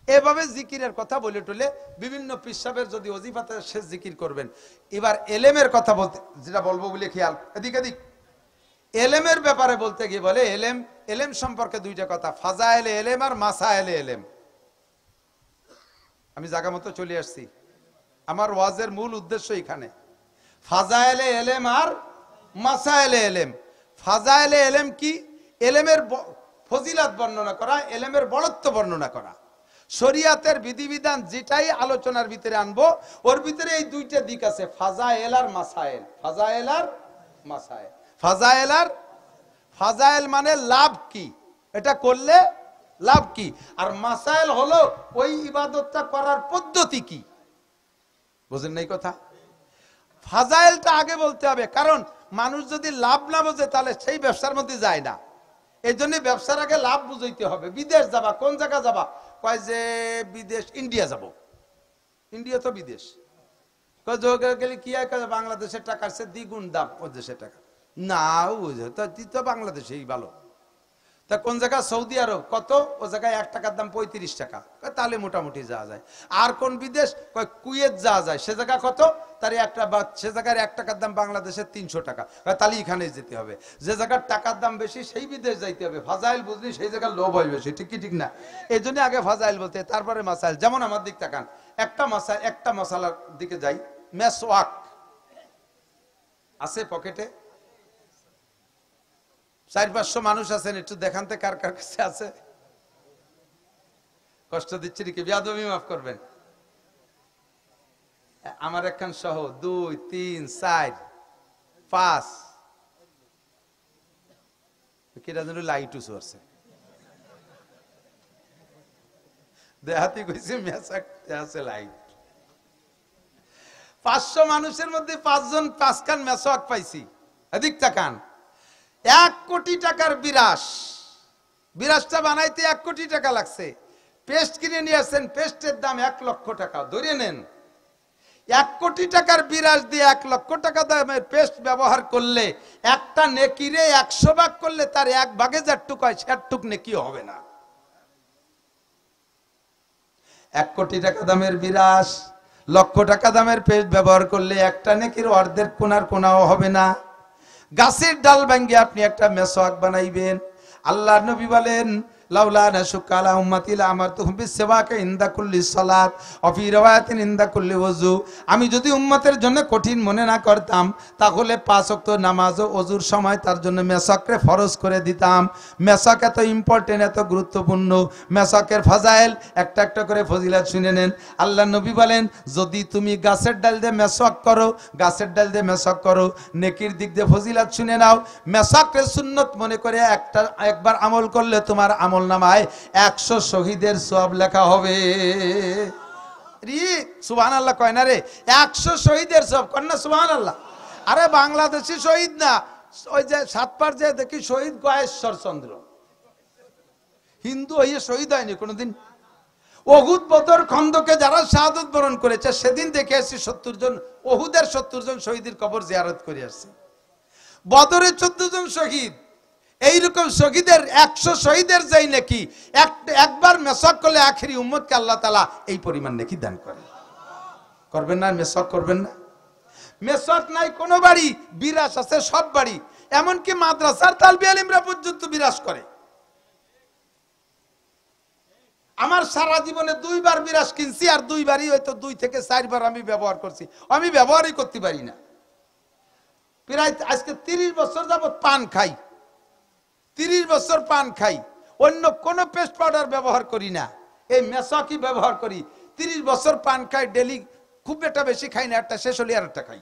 S1: এভাবে জিকিরের কথা বলে টলে বিভিন্ন পীর সাহেবের যদি ওজিফাতে শেষ জিকির করবেন। এবার এলেমের কথা বলতে যেটা বলবো বলে খেয়াল, এদিক এদিক এলেমের ব্যাপারে বলতে গিয়ে বলে এলেম সম্পর্কে দুইটা কথা, ফাজায়েলে এলেম আর মাসায়েলে এলেম। আমি জায়গা মতো চলে আসছি, আমার ওয়াজের মূল উদ্দেশ্য এখানে ফাজায়েলে এলেম আর মাসায়েলে এলেম। ফাজায়েলে এলেম কি? এলেমের ফজিলত বর্ণনা করা, এলেমের বড়ত্ব বর্ণনা করা। শরিয়াতের বিধিবিধান যেটাই আলোচনার ভিতরে আনবো, ওর ভিতরে এই দুইটা দিক আছে, ফাজায়েল আর মাসায়েল। ফাজায়েল আর মাসায়েল। ফাজায়েল আর ফাজায়েল মানে লাভ কি, এটা করলে লাভ কি, আর মাসায়েল হলো ওই ইবাদতটা করার পদ্ধতি কি। বুঝেন নাই কথা? ফাজায়েলটা আগে বলতে হবে, কারণ মানুষ যদি লাভ না বোঝে তাহলে সেই ব্যবসার মধ্যে যায় না। এই জন্য ব্যবসার আগে লাভ বুঝাইতে হবে। বিদেশ যাবা, কোন জায়গা যাবা? কয় যে বিদেশ, ইন্ডিয়া যাব। ইন্ডিয়া তো বিদেশ। গেলে কি হয়? বাংলাদেশের টাকার চেয়ে দ্বিগুণ দাম ওই দেশের টাকা। না বুঝে তো বাংলাদেশেই ভালো। তা কোন জায়গা? সৌদি আরব। কত? ও জায়গায় 1 টাকার দাম 35 টাকা। তাহলে মোটামুটি যাওয়া যায়। আর কোন বিদেশ? কুয়েত যাওয়া যায়। সে জায়গা কত? তার সে জায়গার 1 টাকার দাম বাংলাদেশের 300 টাকা। তাহলে এখানে যেতে হবে। যে জায়গার টাকার দাম বেশি সেই বিদেশ যাইতে হবে। ফাজাইল বুঝলি সেই জায়গার লোভ হয় বেশি, ঠিক কি ঠিক না? এই জন্য আগে ফাজাইল বলতে, তারপরে মাসাইল। যেমন আমার দিক তাকান, একটা মশালার দিকে যাই। মেসওয়াক আছে পকেটে? 400-500 মানুষ আছেন, একটু দেখানতে কার কার কাছে আছে। কষ্ট দিচ্ছি নাকি? বেয়াদবি মাফ করবেন। আমার একখান সহ 2, 3, 4, 5 কিরা যেন লাইটু চলছে। দেহাতি কইছে মেসাক আছে লাইট। 500 মানুষের মধ্যে 5 জন 5 খান মেসওয়াক পাইছি। এদিক তাকান। 1 কোটি টাকার বিরাসটা বানাইতে 1 কোটি টাকা লাগছে। পেস্ট কিনে নিয়ে আসছেন, পেস্টের দাম 1 লক্ষ টাকা। ধরে নেন 1 কোটি টাকার বিরাস দিয়ে 1 লক্ষ টাকা দামের পেস্ট ব্যবহার করলে, একটা নেকিরে 100 ভাগ করলে তার 1 ভাগে যেটুক হয় সেটুক নেকি হবে না। 1 কোটি টাকা দামের বিরাস, লক্ষ টাকা দামের পেস্ট ব্যবহার করলে একটা নেকির অর্ধেক কোনার কোনাও হবে না। গাছের ডাল ভাঙ্গে আপনি একটা মেসওয়াক বানাইবেন। আল্লাহর নবী বলেন লাউলা নাশুক্কা আলা উম্মতি লামারতুহুম বিসওয়াকি ইনদা কুল্লি সালাত ওয়া ফি riwayatin ইনদা কুল্লি ওযু। আমি যদি উম্মতের জন্য কঠিন মনে না করতাম তাহলে 5 ওয়াক্ত নামাজ ও ওযুর সময় তার জন্য মেসওয়াককে ফরজ করে দিতাম। মেসওয়াক এত ইম্পর্টেন্ট, এত গুরুত্বপূর্ণ। মেসওয়াকের ফাজাইল একটা একটা করে ফজিলত শুনে নেন। আল্লাহর নবী বলেন যদি তুমি গাছের ডাল দিয়ে মেসওয়াক করো, গাছের ডাল দিয়ে মেসওয়াক করো, নেকির দিক দিয়ে ফজিলত শুনে নাও। মেসওয়াকের সুন্নত মনে করে একবার আমল করলে তোমার আমল নামায় 100 শহীদের সওয়াব লেখা হবে। সুবহানাল্লাহ কয় না রে? 100 শহীদের সওয়াব কর না সুবহানাল্লাহ। আরে বাংলাদেশি শহীদ না, ওই যে সাতপার যে দেখি শহীদ গয়েশ্বর চন্দ্র, হিন্দু হয়ে শহীদ হয়নি কোনোদিন। ওহুদ বদর খন্দকে যারা শাহাদত বরণ করেছে সেদিন দেখে আসছি 70 জন, ওহুদের 70 জন শহীদের কবর জিয়ারত করে আসছি। বদরে 14 জন শহীদ। এইরকম শহীদের 100 শহীদের যাই নাকি একবার মেসওয়াক করলে আখেরি উম্মতকে আল্লাহ তাআলা এই পরিমাণ নেকি দান করে। করবেন না? মেসওয়াক করবেন না? মেসওয়াক নাই কোন বাড়ি, বিরাস আছে সব বাড়ি। এমনকি মাদ্রাসার তালবে আলিমরা পর্যন্ত বিরাস করে। আমার সারা জীবনে 2 বার বিরাস কিনছি, আর 2 বারই হয়তো 2 থেকে 4 বার আমি ব্যবহার করছি। আমি ব্যবহারই করতে পারি না। প্রায় আজকে 30 বছর যাবত পান খাই, 30 বছর পান খাই, অন্য কোনো পেস্ট পাউডার ব্যবহার করি না। এই মেসাকই ব্যবহার করি। 30 বছর পান খাই, ডেলি খুব একটা বেশি খাই না, একটা শেষ হলে আর একটা খাই।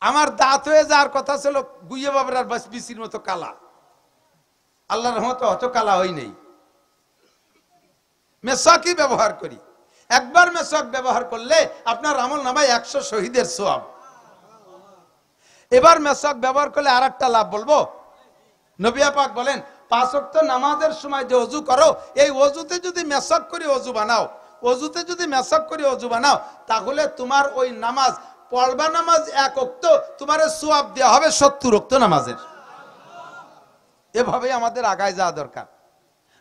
S1: আমার দাঁত হয়ে যাওয়ার কথা ছিল গুইয়ে বাবার আর বিসির মতো কালা, আল্লাহর রহমতে অত কালা হই নেই। মেসাকই ব্যবহার করি। একবার মেসাক ব্যবহার করলে আপনার আমল নামায় 100 শহীদের সওয়াব। এবার মেসাক ব্যবহার করলে আর একটা লাভ বলবো। নবী পাক বলেন 5 ওয়াক্ত নামাজের সময় যে ওযু করো, এই ওযুতে যদি মেসাক করে ওযু বানাও, ওযুতে যদি মেসাক করে ওযু বানাও, তাহলে তোমার ওই নামাজ পড়বা নামাজ 1 ওয়াক্ত, তোমার সওয়াব দেওয়া হবে 70 ওয়াক্ত নামাজের। এভাবে আমাদের আগায় যাওয়া দরকার।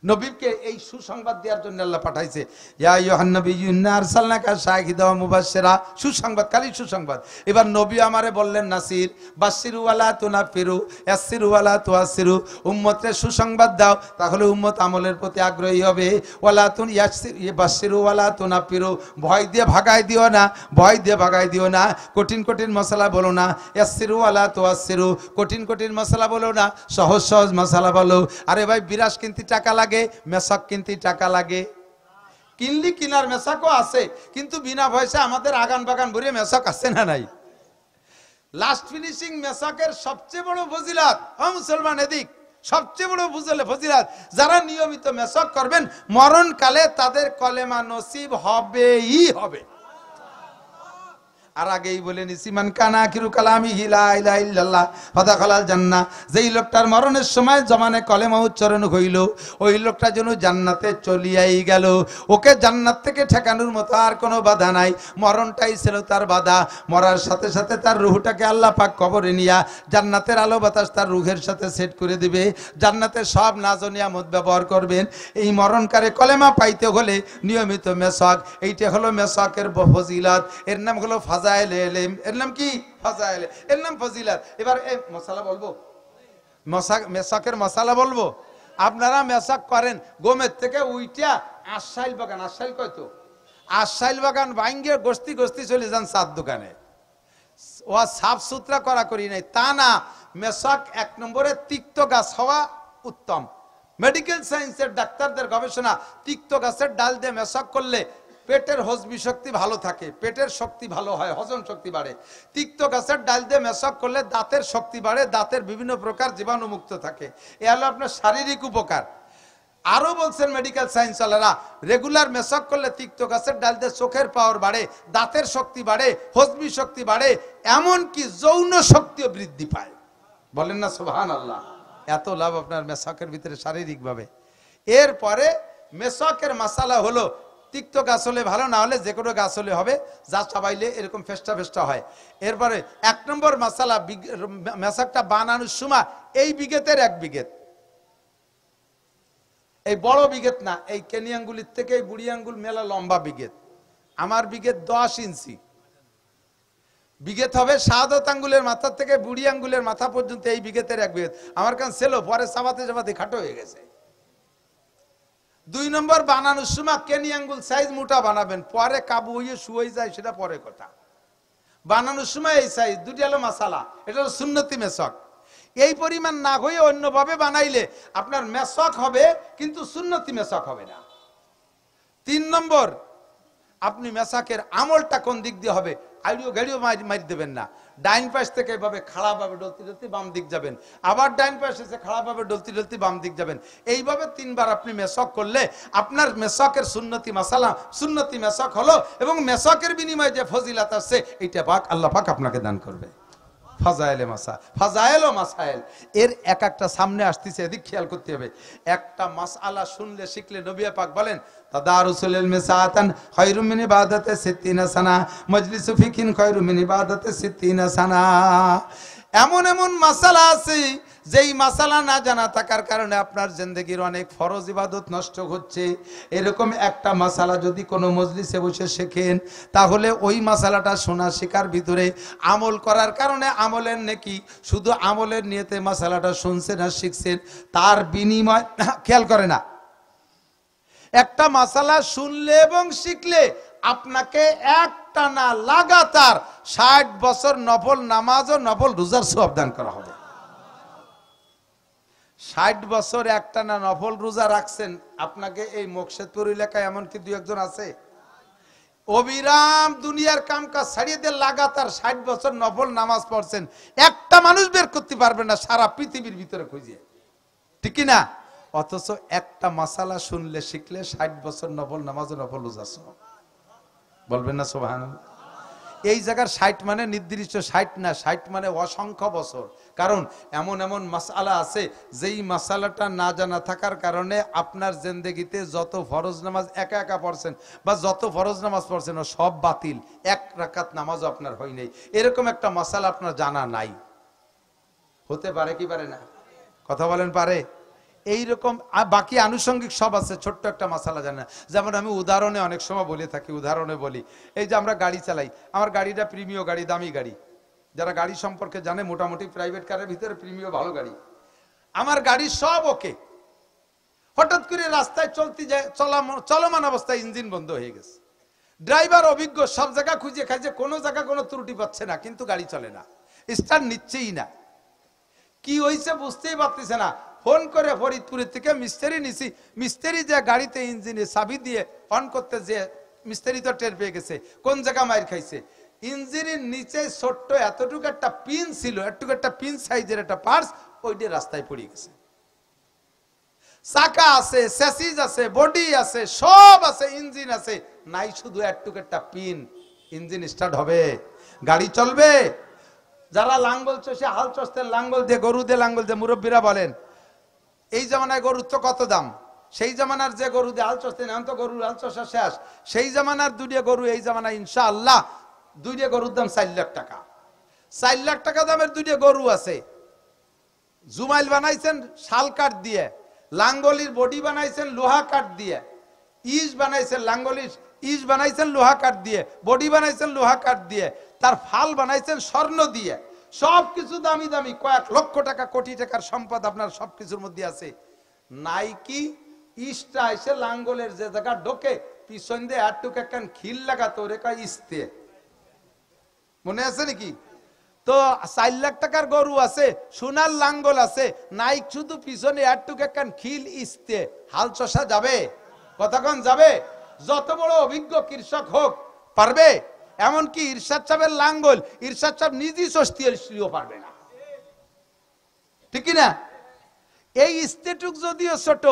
S1: নবীকে এই সুসংবাদ দেওয়ার জন্য আল্লাহ পাঠাইছে, ইয়া আইয়ুহান নাবিয়্যু ইন্না আরসালনাকা শাহিদা ওয়া মুবাশশিরা, সুসংবাদ, খালি সুসংবাদ। এবার নবী আমারে বললেন নাসির, বাশশিরু ওয়ালা তুনাফিরু, ইয়াসসিরু ওয়ালা তুআসসিরু, উম্মতকে সুসংবাদ দাও, তাহলে উম্মত আমলের প্রতি আগ্রহী হবে। ওয়ালা তুন ইয়াসসির বাশশিরু ওয়ালা তুনাফিরু, ভয় দিয়ে ভাগাই দিও না, ভয় দিয়ে ভাগাই দিও না, কঠিন কঠিন মশলা বলো না। ইয়াসসিরু ওয়ালা তুআসসিরু, কঠিন কঠিন মশলা বলো না, সহজ সহজ মশলা বলো। আরে ভাই বিরাস কিনতে টাকা লাগে, মেসাক কিনতে টাকা লাগে। কিনলি কিনার মেসাকও আছে, কিন্তু বিনা পয়সা আমাদের আগান বাগান ভরে মেসাক আছে না নাই? লাস্ট ফিনিশিং মেসাকের সবচেয়ে বড় ফজিলত, মুসলমান এদিক সবচেয়ে বড় ফজিলত, যারা নিয়মিত মেসাক করবেন মরণকালে তাদের কলেমা নসিব হবেই হবে। আর আগেই বলে নিছি, মান কানা আখিরু কালামিহি লা ইলাহা ইল্লাল্লাহ ফাদাখালাল জান্নাহ, যেই লোকটার মরণের সময় জমানে কলেমা উচ্চারণ হইল, ওই লোকটা যেন জান্নাতে চলিয়াই গেল। ওকে জান্নাত থেকে ঠেকানোর মতো আর কোনো বাধা নাই, মরণটাই ছিল তার বাধা। মরার সাথে সাথে তার রূহটাকে আল্লাহ পাক কবরে নিয়া জান্নাতের আলো বাতাস তার রূহের সাথে সেট করে দিবে, জান্নাতের সব নাজ ও নিয়ামত ব্যবহার করবেন। এই মরণকারে কলেমা পাইতে হলে নিয়মিত মেসাক, এইটা হলো মেসাকের ফজিলত। এর নাম হলো ফাজাইল ইলম। এর নাম কি? ফাজাইল, এর নাম ফজিলত। এবার এই মশালা বলবো, মেসাকের মশালা বলবো। আপনারা মেসাক করেন, গোমের থেকে উইটা আশাইল বাগান, আশাইল কয়তো আশাইল বাগান ভাঙ্গে গোস্তি গোস্তি চলে যান চার দোকানে। ও সাফ সুতরা করা করি নাই তা না, মেসাক 1 নম্বরে তিক্ত গাছ হওয়া উত্তম। মেডিকেল সায়েন্সের ডাক্তারদের গবেষণা, তিক্ত গাছের ডাল দিয়ে মেসাক করলে পেটের হজমি শক্তি ভালো থাকে, পেটের শক্তি ভালো হয়, হজম শক্তি বাড়ে। তিক্ত গাছের ডাল দিয়ে মেসাক করলে দাঁতের শক্তি বাড়ে, দাঁতের বিভিন্ন প্রকার জীবাণু মুক্ত থাকে। এ হলো আপনার শারীরিক উপকার। আরো বলছেন মেডিকেল সায়েন্স ওয়ালারা, রেগুলার মেসাক করলে তিক্ত গাছের ডাল দিয়ে চোখের পাওয়ার বাড়ে, দাঁতের শক্তি বাড়ে, হজমি শক্তি বাড়ে, এমনকি যৌন শক্তিও বৃদ্ধি পায়। বলেন না সুবহানাল্লাহ। এত লাভ আপনার মেসাকের ভিতরে শারীরিকভাবে। এরপরে মেসাকের মশালা হলো, তিক্ত গাছ হলে ভালো, না হলে যে কোনো গাছ হলে হবে, যা চাবাইলে এরকম ফেস্টা ফেস্টা হয়। এরপরে 1 নম্বর মশালা, মেসাকটা বানানোর সময় এই বিঘেতের 1 বিঘেত, এই বড় বিঘেত না, এই কেনি আঙ্গুলির থেকে এই বুড়ি আঙ্গুল মেলা লম্বা বিঘেত। আমার বিঘেত 10 ইঞ্চি বিঘেত হবে, শাহাদত আঙ্গুলের মাথা থেকে বুড়ি আঙ্গুলের মাথা পর্যন্ত এই বিঘেতের 1 বিঘেত। আমার কাছে ছিল, পরে চাবাতে চাবাতে খাটো হয়ে গেছে। 2 নম্বর বানানোর সময় কেনি আঙ্গুল সাইজ মোটা বানাবেন, পরে কাবু হয়ে শুয়ে যায় সেটা পরে কথা। বানানোর সময় এই সাইজ, দুটি হলো মশালা, এটা হলো সুন্নতি মেসাক। এই পরিমাণ না হয়ে অন্যভাবে বানাইলে আপনার মেসাক হবে, কিন্তু সুন্নতি মেসাক হবে না। 3 নম্বর, আপনি মেসাকের আমলটা কোন দিক দিয়ে হবে, আইডিও গাড়িও মারি দেবেন না। ডাইন পাশ থেকে এভাবে খাড়াভাবে ডলতে ডলতে বাম দিক যাবেন, আবার ডাইন পাশে এসে খাড়াভাবে ডলতে ডলতে বাম দিক যাবেন। এইভাবে 3 বার আপনি মেসাক করলে আপনার মেসাকের সুন্নতি মাসালা, সুন্নতি মেসাক হলো, এবং মেসাকের বিনিময়ে যে ফজিলত আছে এইটা পাক আল্লাহ পাক আপনাকে দান করবে। ফাজাইলে মাসা, ফাজাইল ও মাসাইল, এর এক একটা সামনে আসতেছে, এদিক খেয়াল করতে হবে। একটা মাসআলা শুনলে শিখলে নবী পাক বলেন, তাদারুসুল ইলমি সাআতান খায়রুম মিন ইবাদাতি 60 সানা, মাজলিসু ফিকিন খায়রুম মিন ইবাদাতি 60 সানা। এমন এমন মাসালা আছে যেই মাসালা না জানা থাকার কারণে আপনার জিন্দেগির অনেক ফরজ ইবাদত নষ্ট হচ্ছে। এরকম একটা মাসালা যদি কোনো মজলিসে বসে শেখেন, তাহলে ওই মাসালাটা শোনা শেখার ভিতরে আমল করার কারণে আমলের নেকি, শুধু আমলের নিয়তে মাসালাটা শুনছেন আর শিখছেন, তার বিনিময় খেয়াল করে না। একটা মাসালা শুনলে এবং শিখলে আপনাকে একটানা লাগাতার 60 বছর নফল নামাজ ও নফল রোজার সওয়াব দান করা হবে। 60 বছর একটানা নফল রোজা রাখছেন, আপনাকে এই মোকশেদপুর এলাকায় এমন কি দুই একজন আছে? অবিরাম দুনিয়ার কাম কাজ ছাড়িয়ে দিয়ে লাগাতার 60 বছর নফল নামাজ পড়ছেন, একটা মানুষ বের করতে পারবে না সারা পৃথিবীর ভিতরে খুঁজে, ঠিক না? অথচ একটা মাসালা শুনলে শিখলে 60 বছর নফল নামাজ নফল রোজা বলবেন না সুবহানাল্লাহ? এই জায়গার 60 মানে নির্দিষ্ট 60 না, 60 মানে অসংখ্য বছর। কারণ এমন এমন মাসালা আছে যেই মাসালাটা না জানা থাকার কারণে আপনার জিন্দেগিতে যত ফরজ নামাজ একা একা পড়ছেন বা যত ফরজ নামাজ পড়ছেন সব বাতিল, এক রাকাত নামাজও আপনার হয় নাই, এরকম একটা মাসালা আপনার জানা নাই। হতে পারে কি পারে না? কথা বলেন পারে? এইরকম বাকি আনুষঙ্গিক সব আছে, ছোট্ট একটা মাসালা জানা। যেমন আমি উদাহরণে অনেক সময় বলে থাকি, উদাহরণে বলি, এই যে আমরা গাড়ি চালাই, আমার গাড়িটা প্রিমিয় গাড়ি, দামি গাড়ি, যারা গাড়ি সম্পর্কে জানে মোটামুটি প্রাইভেট কারের ভিতরে প্রিমিয় ভালো গাড়ি, আমার গাড়ি সব ওকে। হঠাৎ করে রাস্তায় চলতে যায়, চলমান অবস্থায় ইঞ্জিন বন্ধ হয়ে গেছে, ড্রাইভার অভিজ্ঞ, সব জায়গা খুঁজে খাইছে, কোনো জায়গা কোনো ত্রুটি পাচ্ছে না, কিন্তু গাড়ি চলে না, স্টার্ট নিচ্ছেই না। কি হয়েছে বুঝতেই পারতেছে না। ফোন করে ফরিদপুরের থেকে মিস্ত্রি নিছি, মিস্ত্রি যে গাড়িতে ইঞ্জিনে চাবি দিয়ে অন করতে যে মিস্ত্রি তো টের পেয়ে গেছে কোন জায়গা মাইর খাইছে। ইঞ্জিনের নিচে ছোট্ট এতটুকু একটা পিন ছিল, এতটুকু একটা পিন সাইজের একটা পার্স, ওইটা রাস্তায় পড়ে গেছে। চাকা আছে, স্যাসিস আছে, বডি আছে, সব আছে, ইঞ্জিন আছে, নাই শুধু এতটুকু একটা পিন। ইঞ্জিন স্টার্ট হবে? গাড়ি চলবে? যারা লাঙ্গল চষে হাল চষতেন, লাঙ্গল দিয়ে গরু দিয়ে লাঙ্গল দিয়ে, মুরব্বীরা বলেন এই জামানায় গরুর তো কত দাম, সেই জামানার যে গরু দিয়ে হাল চষতেন এখন তো গরুর হাল চষা শেষ। সেই জামানার দুইটা গরু এই জামানায় ইনশাআল্লাহ দুইটা গরুর দাম 4 লাখ টাকা। 4 লাখ টাকা দামের দুইটা গরু আছে। জুমাইল বানাইছেন শাল কাঠ দিয়ে, লাঙ্গলির বডি বানাইছেন লোহা কাঠ দিয়ে, ইস বানাইছেন, লাঙ্গলির ইস বানাইছেন লোহা কাঠ দিয়ে, বডি বানাইছেন লোহা কাঠ দিয়ে, তার ফাল বানাইছেন স্বর্ণ দিয়ে। সবকিছু দামি দামি, কয়েক লক্ষ টাকা কোটি টাকার সম্পদ আপনার সবকিছুর মধ্যে আছে। নাইকি ইসটা এসে লাঙ্গলের যে জায়গা ঢোকে পিছন দিয়ে আটটুক একখান খিল লাগাতো, ওরে কয় ইস্তে, মনে আছে নাকি? তো 4 লাখ টাকার গরু আছে, সোনার লাঙ্গল আছে, নাইক শুধু পিছনে আটটুক একখান খিল ইস্তে, হাল চষা যাবে? কতক্ষণ যাবে? যত বড় অভিজ্ঞ কৃষক হোক পারবে? এমনকি ইরশাদ সাহেবের লাঙ্গল ইরশাদ সাহেব নিজেই চষতেও পারবে না, ঠিক না? এই স্টেটুক যদিও ছোট,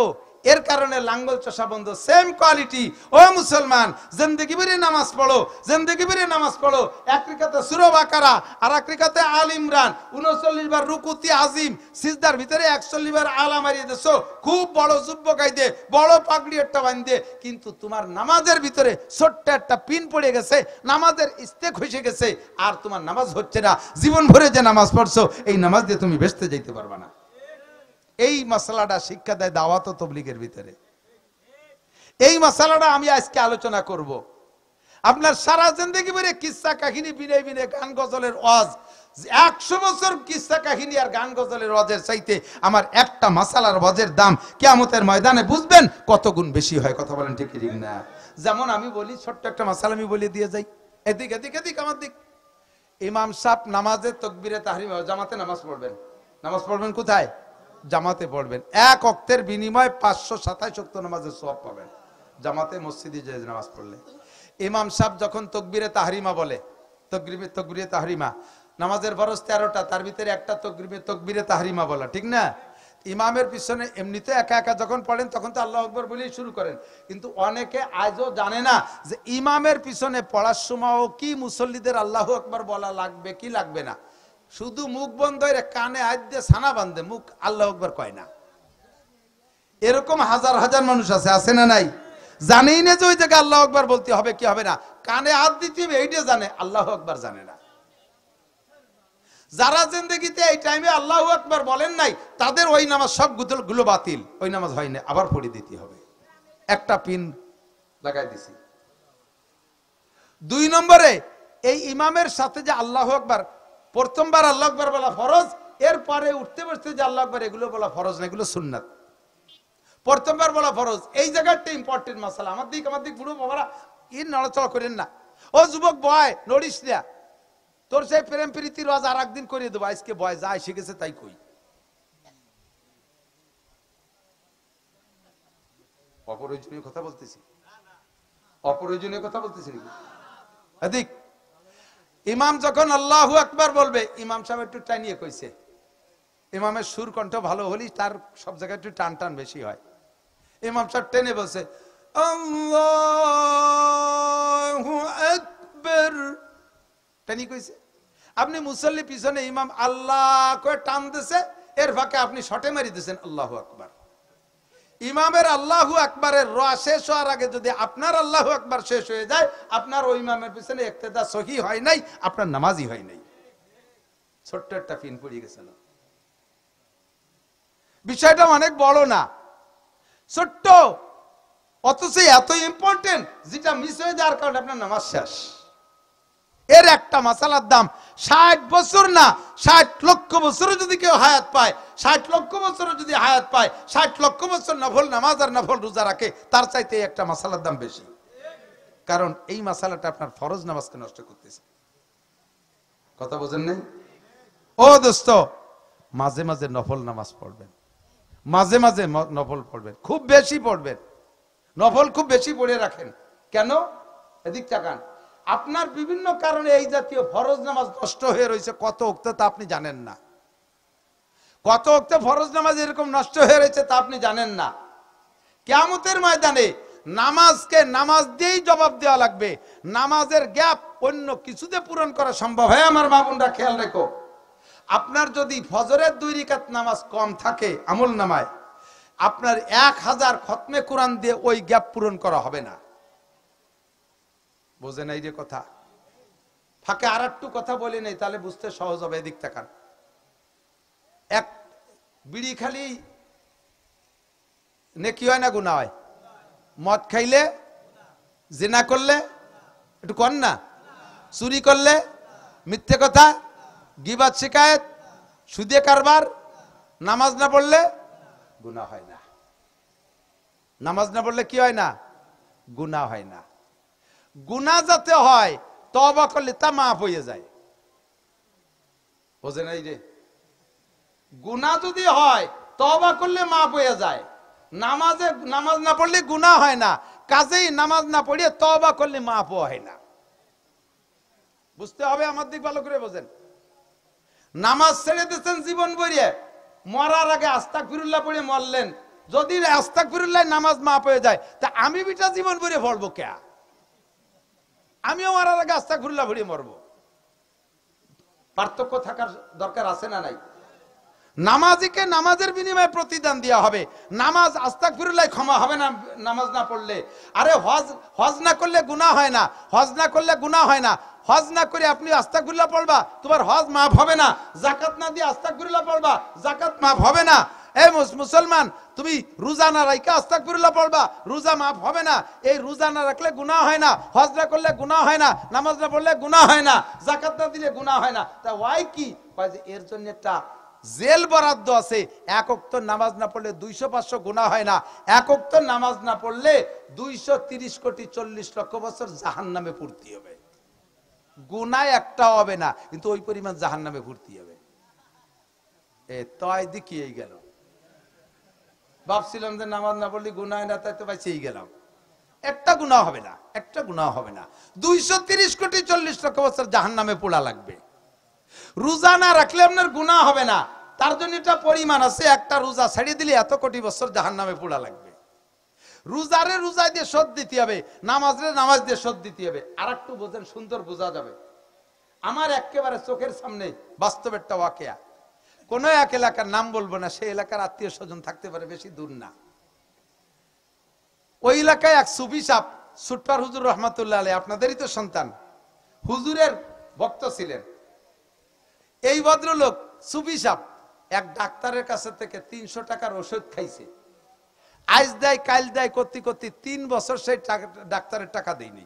S1: এর কারণে লাঙ্গল চষা বন্ধ। Same quality. ও মুসলমান, জিন্দেগি ভরে নামাজ পড়ো, জিন্দেগি ভরে নামাজ পড়ো। এক রিকাতে সূরা বাকারা আর এক রিকাতে আল ইমরান, 39 বার রুকুতি আজিম, সিজদার ভিতরে 41 বার আলা মারিয়ে দেছো, খুব বড় যুব্ব গাইদে, বড় পাগড়ি একটা বাঁধে, কিন্তু তোমার নামাজের ভিতরে ছোট্ট একটা পিন পড়ে গেছে, নামাজের ইস্তেক হয়ে গেছে, আর তোমার নামাজ হচ্ছে না। জীবন ভরে যে নামাজ পড়ছো এই নামাজ দিয়ে তুমি বেহেশতে যাইতে পারবে না। এই মশলাটা শিক্ষা দেয় দাওয়াত ও তাবলীগের ভিতরে। এই মশলাটা আমি আজকে আলোচনা করব। আপনার সারা জিন্দেগি ভরে কিসসা কাহিনী, বিনে বিনে গান গজলের ওয়াজ, 100 বছর কিসসা কাহিনী আর গান গজলের ওয়াজের চাইতে আমার একটা মশলার ওয়াজের দাম কিয়ামতের ময়দানে বুঝবেন কত গুণ বেশি হয়। কথা বলেন ঠিক ঠিক না? যেমন আমি বলি, ছোট্ট একটা মশলা আমি বলে দিয়ে যাই, এদিক এদিক এদিক আমার দিক। ইমাম সাহেব নামাজে তাকবীরে তাহরিম, জামাতে নামাজ পড়বেন। নামাজ পড়বেন কোথায়? জামাতে পড়বেন। এক ওয়াক্তের বিনিময়ে 527 ওয়াক্ত নামাজের সওয়াব পাবেন জামাতে মসজিদে যে নামাজ পড়লে। ইমাম সাহেব যখন তাকবীরে তাহরিমা বলে, তাকবীরে তাহরিমা, নামাজের ফরজ 13টা, তার ভিতরে একটা তাকবীরে তাহরিমা বলা, ঠিক না? ইমামের পিছনে এমনিতে একা একা যখন পড়েন তখন তো আল্লাহু আকবার বলেই শুরু করেন, কিন্তু অনেকে আজও জানে না যে ইমামের পিছনে পড়ার সময়ও কি মুসল্লিদের আল্লাহু আকবার বলা লাগবে কি লাগবে না। শুধু মুখ বন্ধ হয়ে কানে হাত দিয়ে ছানা বাঁধে, মুখ আল্লাহু আকবার কয় না। এরকম হাজার হাজার মানুষ আছে, আছে না নাই? জানেই না যে ওই জায়গায় আল্লাহু আকবার বলতে হবে কি হবে না, কানে হাত দিতে হবে এইটা জানে, আল্লাহু আকবার জানে না। যারা জিন্দেগিতে এই টাইমে আল্লাহু আকবার বলেন নাই, তাদের ওই নামাজ সবগুলো বাতিল, ওই নামাজ হয় না, আবার পড়ে দিতে হবে। একটা পিন লাগাই দিছি। 2 নম্বরে, এই ইমামের সাথে যে আল্লাহু আকবার, প্রথমবার আল্লাহু আকবার বলা ফরজ, এরপরে উঠতে বসতে যে আল্লাহু আকবার, এগুলো বলা ফরজ না, এগুলো সুন্নাত। প্রথমবার বলা ফরজ। এই জায়গাটা ইম্পর্টেন্ট মাসালা। আমার দিক বুড়ো বাবারা ইন নড়াচড়া করেন না। ও যুবক বয়, নড়িস না, তোর সেই প্রেম প্রীতির ওয়াজ আর একদিন করিয়ে দেবো, আজকে বয় যা শিখেছে তাই কই। অপ্রয়োজনীয় কথা বলতেছি? অপ্রয়োজনীয় কথা বলতেছি নাকি? এদিক ইমাম যখন আল্লাহু আকবার বলবে, ইমাম সাহেব একটু টানিয়ে কইছে, ইমামের সুর কণ্ঠ ভালো হলি তার সব জায়গায় একটু টান টান বেশি হয়। ইমাম সাহেব টেনে বলছে আল্লাহু আকবার, টানি কইছে। আপনি মুসল্লি পিছনে ইমাম আল্লাহ করে টান দিছে, এর ফাঁকে আপনি শটে মারি দিয়েছেন আল্লাহু আকবার। ইমামের আল্লাহু আকবারের র শেষ হওয়ার আগে যদি আপনার আল্লাহু আকবার শেষ হয়ে যায়, আপনার ওই ইমামের পিছনে ইক্তেদা সহি হয় নাই, আপনার নামাজই হয় নাই। ছোট্ট একটা পিন পড়ে গেছিল। বিষয়টা অনেক বড় না, ছোট্ট, অথচ এত ইম্পর্টেন্ট, যেটা মিস হয়ে যাওয়ার কারণে আপনার নামাজ শেষ। এর একটা মাসালার দাম 60 বছর না 60 লক্ষ বছরও যদি কেউ হায়াত পায়, 60 লক্ষ বছরও যদি হায়াত পায়, 60 লক্ষ বছর নফল নামাজ আর নফল রোজা রাখে, তার চাইতে একটা মাসালার দাম বেশি। কারণ এই মাসালাটা আপনার ফরজ নামাজকে নষ্ট করতেছে। কথা বোঝেন নাই? ও দোস্ত, মাঝে মাঝে নফল নামাজ পড়বেন, মাঝে মাঝে নফল পড়বেন, খুব বেশি পড়বেন, নফল খুব বেশি পড়ে রাখেন। কেন? এদিক তাকান। আপনার বিভিন্ন কারণে এই জাতীয় ফরজ নামাজ নষ্ট হয়ে রয়েছে কত ওয়াক্ত, তা আপনি জানেন না। কত ওয়াক্তে ফরজ নামাজ এরকম নষ্ট হয়ে রয়েছে তা আপনি জানেন না। কিয়ামতের ময়দানে নামাজকে নামাজ দিয়েই জবাব দেওয়া লাগবে। নামাজের গ্যাপ অন্য কিছুতে পূরণ করা সম্ভব হয়। আমার মা বোনরা খেয়াল রেখো, আপনার যদি ফজরের 2 রাকাত নামাজ কম থাকে আমল নামায়, আপনার 1000 খতমে কোরআন দিয়ে ওই গ্যাপ পূরণ করা হবে না। বোঝে নাই যে কথা? ফাঁকে আর একটু কথা বলে নেই, তাহলে বুঝতে সহজ হবে। এদিক তাকান। এক বিড়ি খালি নেকি হয় না গুনাহ হয়? মদ খাইলে, জিনা করলে, একটু কর না, চুরি করলে, মিথ্যে কথা, গীবাত শিকায়েত, সুদে কারবার, নামাজ না পড়লে গুনাহ হয় না। নামাজ না পড়লে কি হয় না? গুনাহ হয় না। গুনাহ যাতে হয়, তওবা করলে তা মাফ হয়ে যায়। বোঝেন এই যে, গুনাহ যদি হয় তওবা করলে মাফ হয়ে যায়। নামাজ না পড়লে গুনাহ হয় না, কাজেই নামাজ না পড়ে তওবা করলে মাফ হয় না। বুঝতে হবে, আমার দিক ভালো করে বোঝেন। নামাজ ছেড়ে দিয়েছেন জীবন ভরিয়ে, মরার আগে আস্তাগফিরুল্লাহ পড়ে মরলেন, যদি আস্তাগফিরুল্লাহ নামাজ মাফ হয়ে যায়, তা আমি বিটা জীবন ভরিয়ে পড়বো কে? আমিও মরার আগে আস্তাগফিরুল্লাহ পড়ে মরবো। পার্থক্য থাকার দরকার আছে না নাই? নামাজিকে নামাজের বিনিময়ে প্রতিদান দেওয়া হবে। নামাজ আস্তাগফিরুল্লাহ ক্ষমা হবে না নামাজ না পড়লে। আরে হজ না করলে গুনাহ হয় না, হজ না করলে গুনাহ হয় না। হজ না করে আপনি আস্তাগফিরুল্লাহ পড়বা, তোমার হজ মাফ হবে না। যাকাত না দিয়ে আস্তাগফিরুল্লাহ পড়বা, যাকাত মাফ হবে না। এই মুসলমান, তুমি রোজা না রাখা আস্তাগফিরুল্লাহ পড়বা, রোজা মাফ হবে না। এই রোজা না রাখলে গুনাহ হয় না, হজ না করলে গুনাহ হয় না, নামাজ না পড়লে গুনাহ হয় না, যাকাত না দিলে গুনাহ হয় না। তা ওয়াই কি? এর জন্য একটা জেল বরাদ্দ আছে। এক ওয়াক্ত নামাজ না পড়লে 200-500 গুনাহ হয় না। এক ওয়াক্ত নামাজ না পড়লে 230 কোটি 40 লক্ষ বছর জাহান্নামে পূর্তি হবে। গুনাহ একটা হবে না, কিন্তু ওই পরিমাণ জাহান্নামে পূর্তি হবে। তাই দেখিয়েই গেল। ভাবছিলাম যে নামাজ না পড়লে গুনাহ হয় না, তাই তো বাইছেই গেলাম। একটা গুনাহ হবে না, একটা গুনাহ হবে না। 230 কোটি 40 লক্ষ বছর জাহান্নামে পোড়া লাগবে। রোজা না রাখলে আপনার গুনাহ হবে না, তার জন্য একটা পরিমাণ আছে। একটা রোজা ছেড়ে দিলে এত কোটি বছর জাহান্নামে পোড়া লাগবে। রোজারে রোজা দিয়ে শোধ দিতে হবে, নামাজে নামাজ দিয়ে শোধ দিতে হবে। আর একটু বোঝেন, সুন্দর বোঝা যাবে। আমার একেবারে চোখের সামনে বাস্তব একটা ওয়াকিয়া। কোন এক এলাকার নাম বলবো না, সেই এলাকার আত্মীয় স্বজন থাকতে পারে, বেশি দূর না। ওই এলাকায় এক সুফি সাহেব, সুটপার হুজুর রহমাতুল্লাহ আলাইহি, আপনাদেরই তো সন্তান, হুজুরের ভক্ত ছিলেন। এই ভদ্রলোক সুফি সাহেব এক ডাক্তারের কাছে থেকে 300 টাকার ওষুধ খাইছে। আজ দেয় কাল দেয় করতে করতে 3 বছর সেই ডাক্তারের টাকা দেয়নি।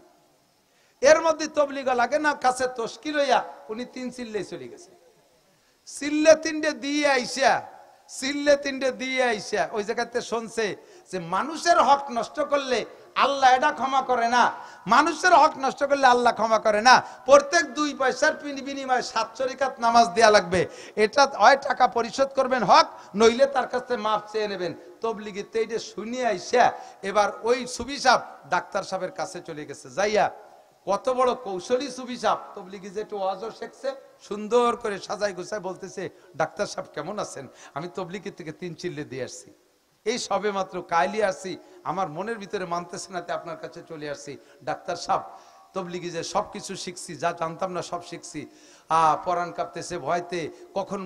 S1: এর মধ্যে তবলিগা লাগে না কাছে তশকিল হইয়া উনি 3 চিল্লে চলে গেছে। চিল্লে 3টে দিয়ে আইসা ওই জায়গাতে শুনছে যে মানুষের হক নষ্ট করলে আল্লাহ এটা ক্ষমা করে না, মানুষের হক নষ্ট করলে আল্লাহ ক্ষমা করে না। প্রত্যেক 2 পয়সার বিনিময়ে 7 রাকাত নামাজ দেয়া লাগবে। এটা হয় টাকা পরিশোধ করবেন হক, নইলে তার কাছ থেকে মাপ চেয়ে নেবেন। তবলিগিতে এইটা শুনিয়ে আইসা এবার ওই সুফি সাহেব ডাক্তার সাহেবের কাছে চলে গেছে, যাইয়া কত বড় কৌশলী সুফি সাহেব, তবলিগি যে একটু ওয়াজও শিখছে, সুন্দর করে সাজাই গোছায় বলতেছে, ডাক্তার সাহেব কেমন আছেন? আমি তবলিগি থেকে 3 চিল্লে দিয়ে আসছি, এই সবে মাত্র কাইলি আসছি, আমার মনের ভিতরে মানতেছে না, আপনার কাছে চলে আসছি। ডাক্তার সাহেব, তবলিগি যে সব কিছু শিখছি, যা জানতাম না সব শিখছি, পরাণ কাঁপতেছে ভয়তে, কখন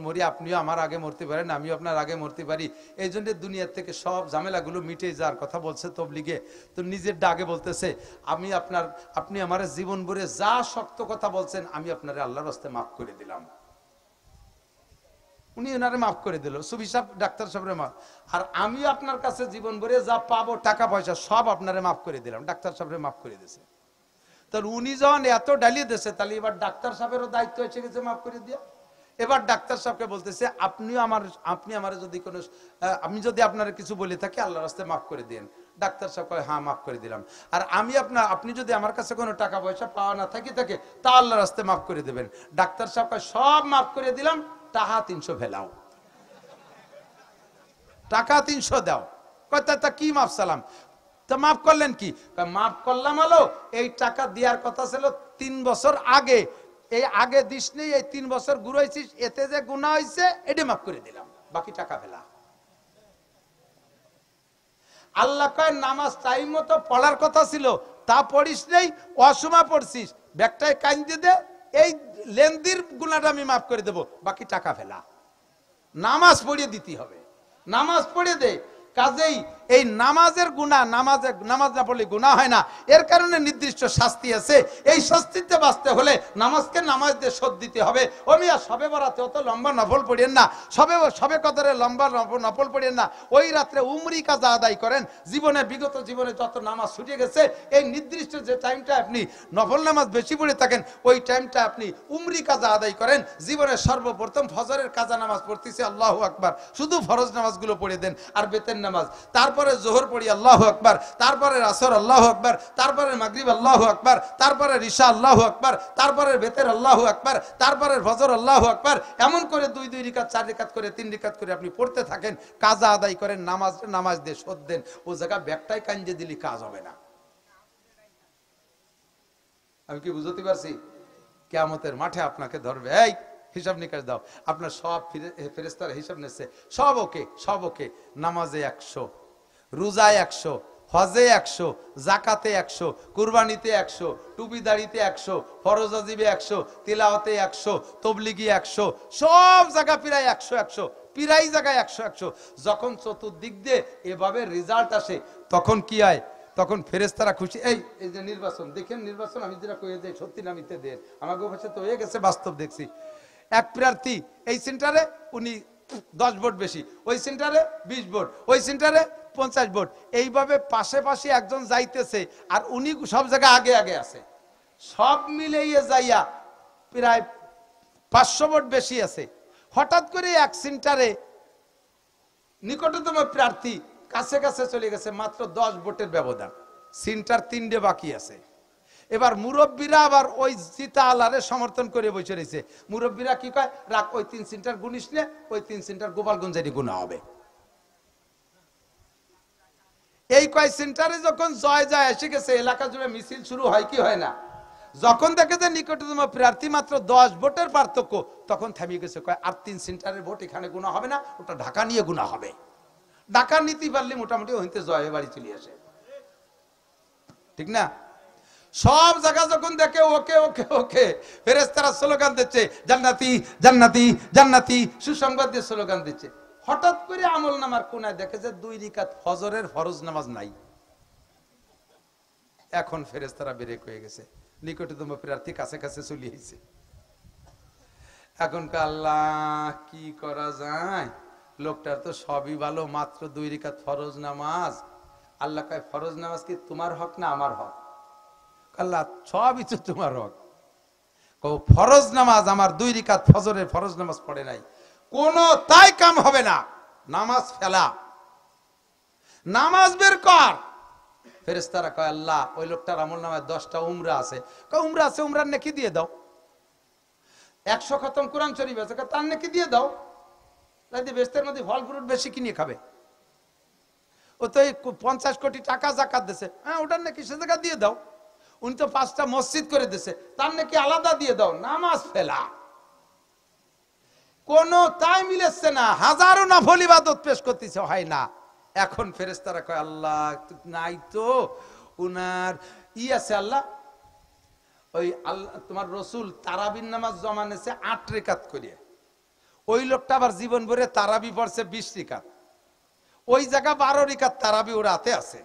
S1: মরি, আপনিও আমার আগে মরতে পারেন, আমিও আপনার আগে মরতে পারি, এই জন্য দুনিয়ার থেকে সব ঝামেলাগুলো মিটে যাওয়ার কথা বলছে তবলিগে। তো নিজের ডাকে বলতেছে, আপনি আমার জীবন ভরে যা শক্ত কথা বলছেন আমি আপনার আল্লাহর রাস্তায় মাফ করে দিলাম। উনি ওনারে মাফ করে দিল, সুফি সাহেব ডাক্তার সাহেবের মাফ। আর আমি আপনার কাছে জীবন ভরে যা পাবো টাকা পয়সা সব আপনারে মাফ করে দিলাম। ডাক্তার সাহেবের মাফ করে দিয়েছে। তাহলে উনি যখন এত ডালিয়ে দিয়েছে, তাহলে এবার ডাক্তার সাহেবেরও দায়িত্ব এসে গেছে মাফ করে দিয়া। এবার ডাক্তার সাহেবকে বলতেছে, আপনি আমার যদি কোনো, আমি যদি আপনার কিছু বলে থাকি আল্লাহর রাস্তায় মাফ করে দেন। ডাক্তার সাহেব কয়, হ্যাঁ মাফ করে দিলাম। আর আপনি যদি আমার কাছে কোনো টাকা পয়সা পাওয়া না থাকে তা আল্লাহর রাস্তায় মাফ করে দেবেন। ডাক্তার সাহেব কয়, সব মাফ করে দিলাম, টাকা 300 ফেলাও, টাকা 300 দাও। কয় তা কি মাফ সালাম? তা মাফ করলেন কি? মাফ করলাম হলো, এই টাকা দেওয়ার কথা ছিল 3 বছর আগে, এই আগে দিস নেই, এই 3 বছর ঘুরাইছিস, এতে যে গুনাহ হয়েছে এটা মাফ করে দিলাম, বাকি টাকা ফেলা। আল্লাহ কয়, নামাজ টাইম মতো পড়ার কথা ছিল, তা পড়িস নেই, অসময় পড়ছিস, ব্যাগটায় কাইন্দে দে, এই লেন্দির গুনাহটা আমি মাফ করে দেব, বাকি টাকা ফেলা। নামাজ পড়িয়ে দিতে হবে, নামাজ পড়ে দে। কাজেই এই নামাজের গুনাহ, নামাজ না পড়লে গুনাহ হয় না, এর কারণে নির্দিষ্ট শাস্তি আছে। এই শাস্তিতে বাঁচতে হলে নামাজকে নামাজ দিয়ে শোধ দিতে হবে। ও মিয়া, সবে বরাতে অত লম্বা নফল পড়েন না, সবে কদরে লম্বা নফল পড়েন না, ওই রাত্রে উমরি কাজা আদায় করেন। বিগত জীবনে যত নামাজ ছুটে গেছে, এই নির্দিষ্ট যে টাইমটা আপনি নফল নামাজ বেশি পড়ে থাকেন, ওই টাইমটা আপনি উমরি কাজা আদায় করেন। জীবনে সর্বপ্রথম ফজরের কাজা নামাজ পড়তেছি, আল্লাহু আকবার, শুধু ফরজ নামাজগুলো পড়ে দেন, আর বেতের নামাজ, তারপরে জোহর পড়ি আল্লাহু আকবার, তারপরে আসর আল্লাহু আকবার, তারপরে মাগরিব আল্লাহু আকবার, তারপরে ইশা আল্লাহু আকবার, তারপরে বেতের আল্লাহু আকবার, তারপরে ফজর আল্লাহু আকবার, এমন করে 2 রাকাত 4 রাকাত করে 3 রাকাত করে আপনি পড়তে থাকেন, কাজা আদায় করেন, নামাজ দিয়ে শোধ দেন। ও জায়গা ব্যাগটাই কাঞ্জে দিলি কাজ হবে না। আমি কি বুঝতে পারছি? কিয়ামতের মাঠে আপনাকে ধরবে, এই হিসাব নিকাশ দাও, আপনার সব ফেরেশতারা হিসাব নিচ্ছে, সব ওকে। নামাজে 100, রোজায় 100, হজে 100, জাকাতে 100, কুরবানিতে 100, টুপি দাড়িতে 100, ফরজ ওয়াজিবে 100, তিলাওয়াতে 100, তবলিগি 100, সব জায়গা প্রায় 100, প্রায় জায়গায় 100। যখন চতুর্দিক দিয়ে এভাবে রেজাল্ট আসে, তখন কি হয়? তখন ফেরেশতারা খুশি। এই যে নির্বাচন দেখেন, নির্বাচন আমি যেটা কয়ে যাই সত্যি নামিতে দেন, আমার কাছে তো হয়ে গেছে, বাস্তব দেখছি। এক প্রার্থী এই সেন্টারে উনি 10 ভোট বেশি, ওই সেন্টারে 20 ভোট, ওই সেন্টারে 50 ভোট, এইভাবে পাশে একজন যাইতেছে, আর উনি সব জায়গায় আগে আছে। সব মিলিয়ে যাইয়া প্রায় 500 ভোট বেশি আছে। হঠাৎ করে এক সেন্টারে নিকটতম প্রার্থী কাছে চলে গেছে, মাত্র 10 ভোটের ব্যবধান, সেন্টার 3টে বাকি আছে। এবার মুরব্বীরা আবার ওই জিতা আলারে সমর্থন করে বসে রয়েছে। মুরব্বীরা কি কয়, রাখ, ওই 3 সেন্টার গুনিস নে, ওই 3 সেন্টার গোপালগঞ্জেরই গুণা হবে। এই কয় সেন্টারে যখন জয় এসে গেছে, এলাকা জুড়ে মিছিল শুরু হয় কি হয় না? যখন দেখে যে নিকটতম প্রার্থী মাত্র 10 ভোটের পার্থক্য, তখন থামিয়ে গেছে, কয় আর 3 সেন্টারের ভোট এখানে গুণা হবে না, ওটা ঢাকা নিয়ে গুণা হবে। ঢাকা নিতে পারলে মোটামুটি হইতে জয় বাড়ি চলে আসে, ঠিক না? সব জায়গা যখন দেখে ওকে ফেরেশতারা স্লোগান দিচ্ছে, জান্নাতি জান্নাতি জান্নাতি, সুসংবাদ দিয়ে স্লোগান দিচ্ছে। হঠাৎ করে আমল নামার কোনায় দেখে যে 2 রাকাত ফজরের ফরজ নামাজ নাই। এখন ফেরেশতারা ব্রেক হয়ে গেছে, নিকটতম প্রার্থী কাছে চলে এসেছে। এখন আল্লাহ কি করা যায়? লোকটার তো সবই ভালো, মাত্র 2 রাকাত ফরজ নামাজ। আল্লাহ কয়, ফরজ নামাজ কি তোমার হক না আমার হক? আল্লাহ, সবই তো তোমার হক। ফরজ নামাজ আমার 2 রাকাত ফজরের ফরজ নামাজ পড়ে নাই, কোন তাই কাম হবে না, নামাজ ফেলা। নামাজ বের কর। ফেরেশতারা কয় আল্লাহ ওই লোকটার আমলনামায় 10টা উমরা আছে। কয় উমরা আছে, উমরার নেকি দিয়ে দাও। 100 খতম কোরআন শরীফ আছে, তার নেকি দিয়ে দাও। তাই বেহেশতের মধ্যে ফল ফ্রুট বেশি কিনে খাবে। ও তো 50 কোটি টাকা যাকাত দিছে, হ্যাঁ ওটার নাকি সে জায়গা দিয়ে দাও। উনি তো 5টা মসজিদ করে দিছে, তার নাকি আলাদা দিয়ে দাও। নামাজ ফেলা কোন তাই মিলেছে না, হাজারো নফল ইবাদত পেশ করতেছে, হয় না। এখন ফেরেশতারা কয় আল্লাহ নাই তো উনার আছে আল্লাহ, ওই আল্লাহ তোমার রসুল তারাবির নামাজ জমা নেছে 8 রেকাত করে। ওই লোকটা আবার জীবন ভরে তারাবি পড়ছে 20 রেকাত। ওই জায়গা 12 রেকাত তারাবি ওর হাতে আছে।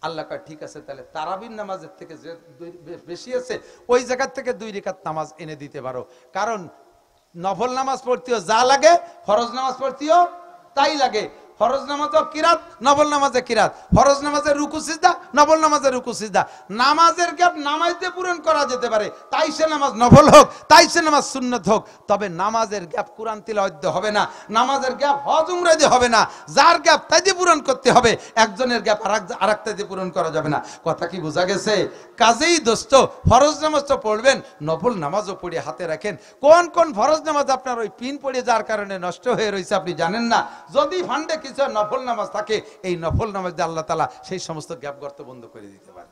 S1: আল্লাহ কয় ঠিক আছে, তাহলে তারাবির নামাজের থেকে যে বেশি আছে ওই জায়গা থেকে 2 রেকাত নামাজ এনে দিতে পারো। কারণ নফল নামাজ পড়তেও যা লাগে ফরজ নামাজ পড়তেও তাই লাগে। ফরজ নামাজও কিরাত, নফল নামাজে কিরাত। ফরজ নামাজে রুকু সিজদা, নফল নামাজে রুকু সিজদা। নামাজের গ্যাপ নামাজে পূরণ করা যেতে পারে, তাই সে নামাজ নফল হোক, তাই সে নামাজ সুন্নত হোক। তবে নামাজের গ্যাপ কোরআন তিলাওয়াত দিয়ে হবে না, নামাজের গ্যাপ হজ উমরা দিয়ে হবে না। যার গ্যাপ তাই দিয়ে পূরণ করতে হবে, একজনের গ্যাপ আরেকটা দিয়ে পূরণ করা যাবে না। কথা কি বোঝা গেছে? কাজেই দোস্ত ফরজ নামাজ তো পড়বেন, নফল নামাজও পড়ে হাতে রাখেন। কোন কোন ফরজ নামাজ আপনার ওই পিন পড়ে যার কারণে নষ্ট হয়ে রয়েছে আপনি জানেন না। যদি ফান্ডে কিছু নফল নামাজ থাকে, এই নফল নামাজ দিয়ে আল্লাহ তাআলা সেই সমস্ত গ্যাপ গর্ত বন্ধ করে দিতে পারে।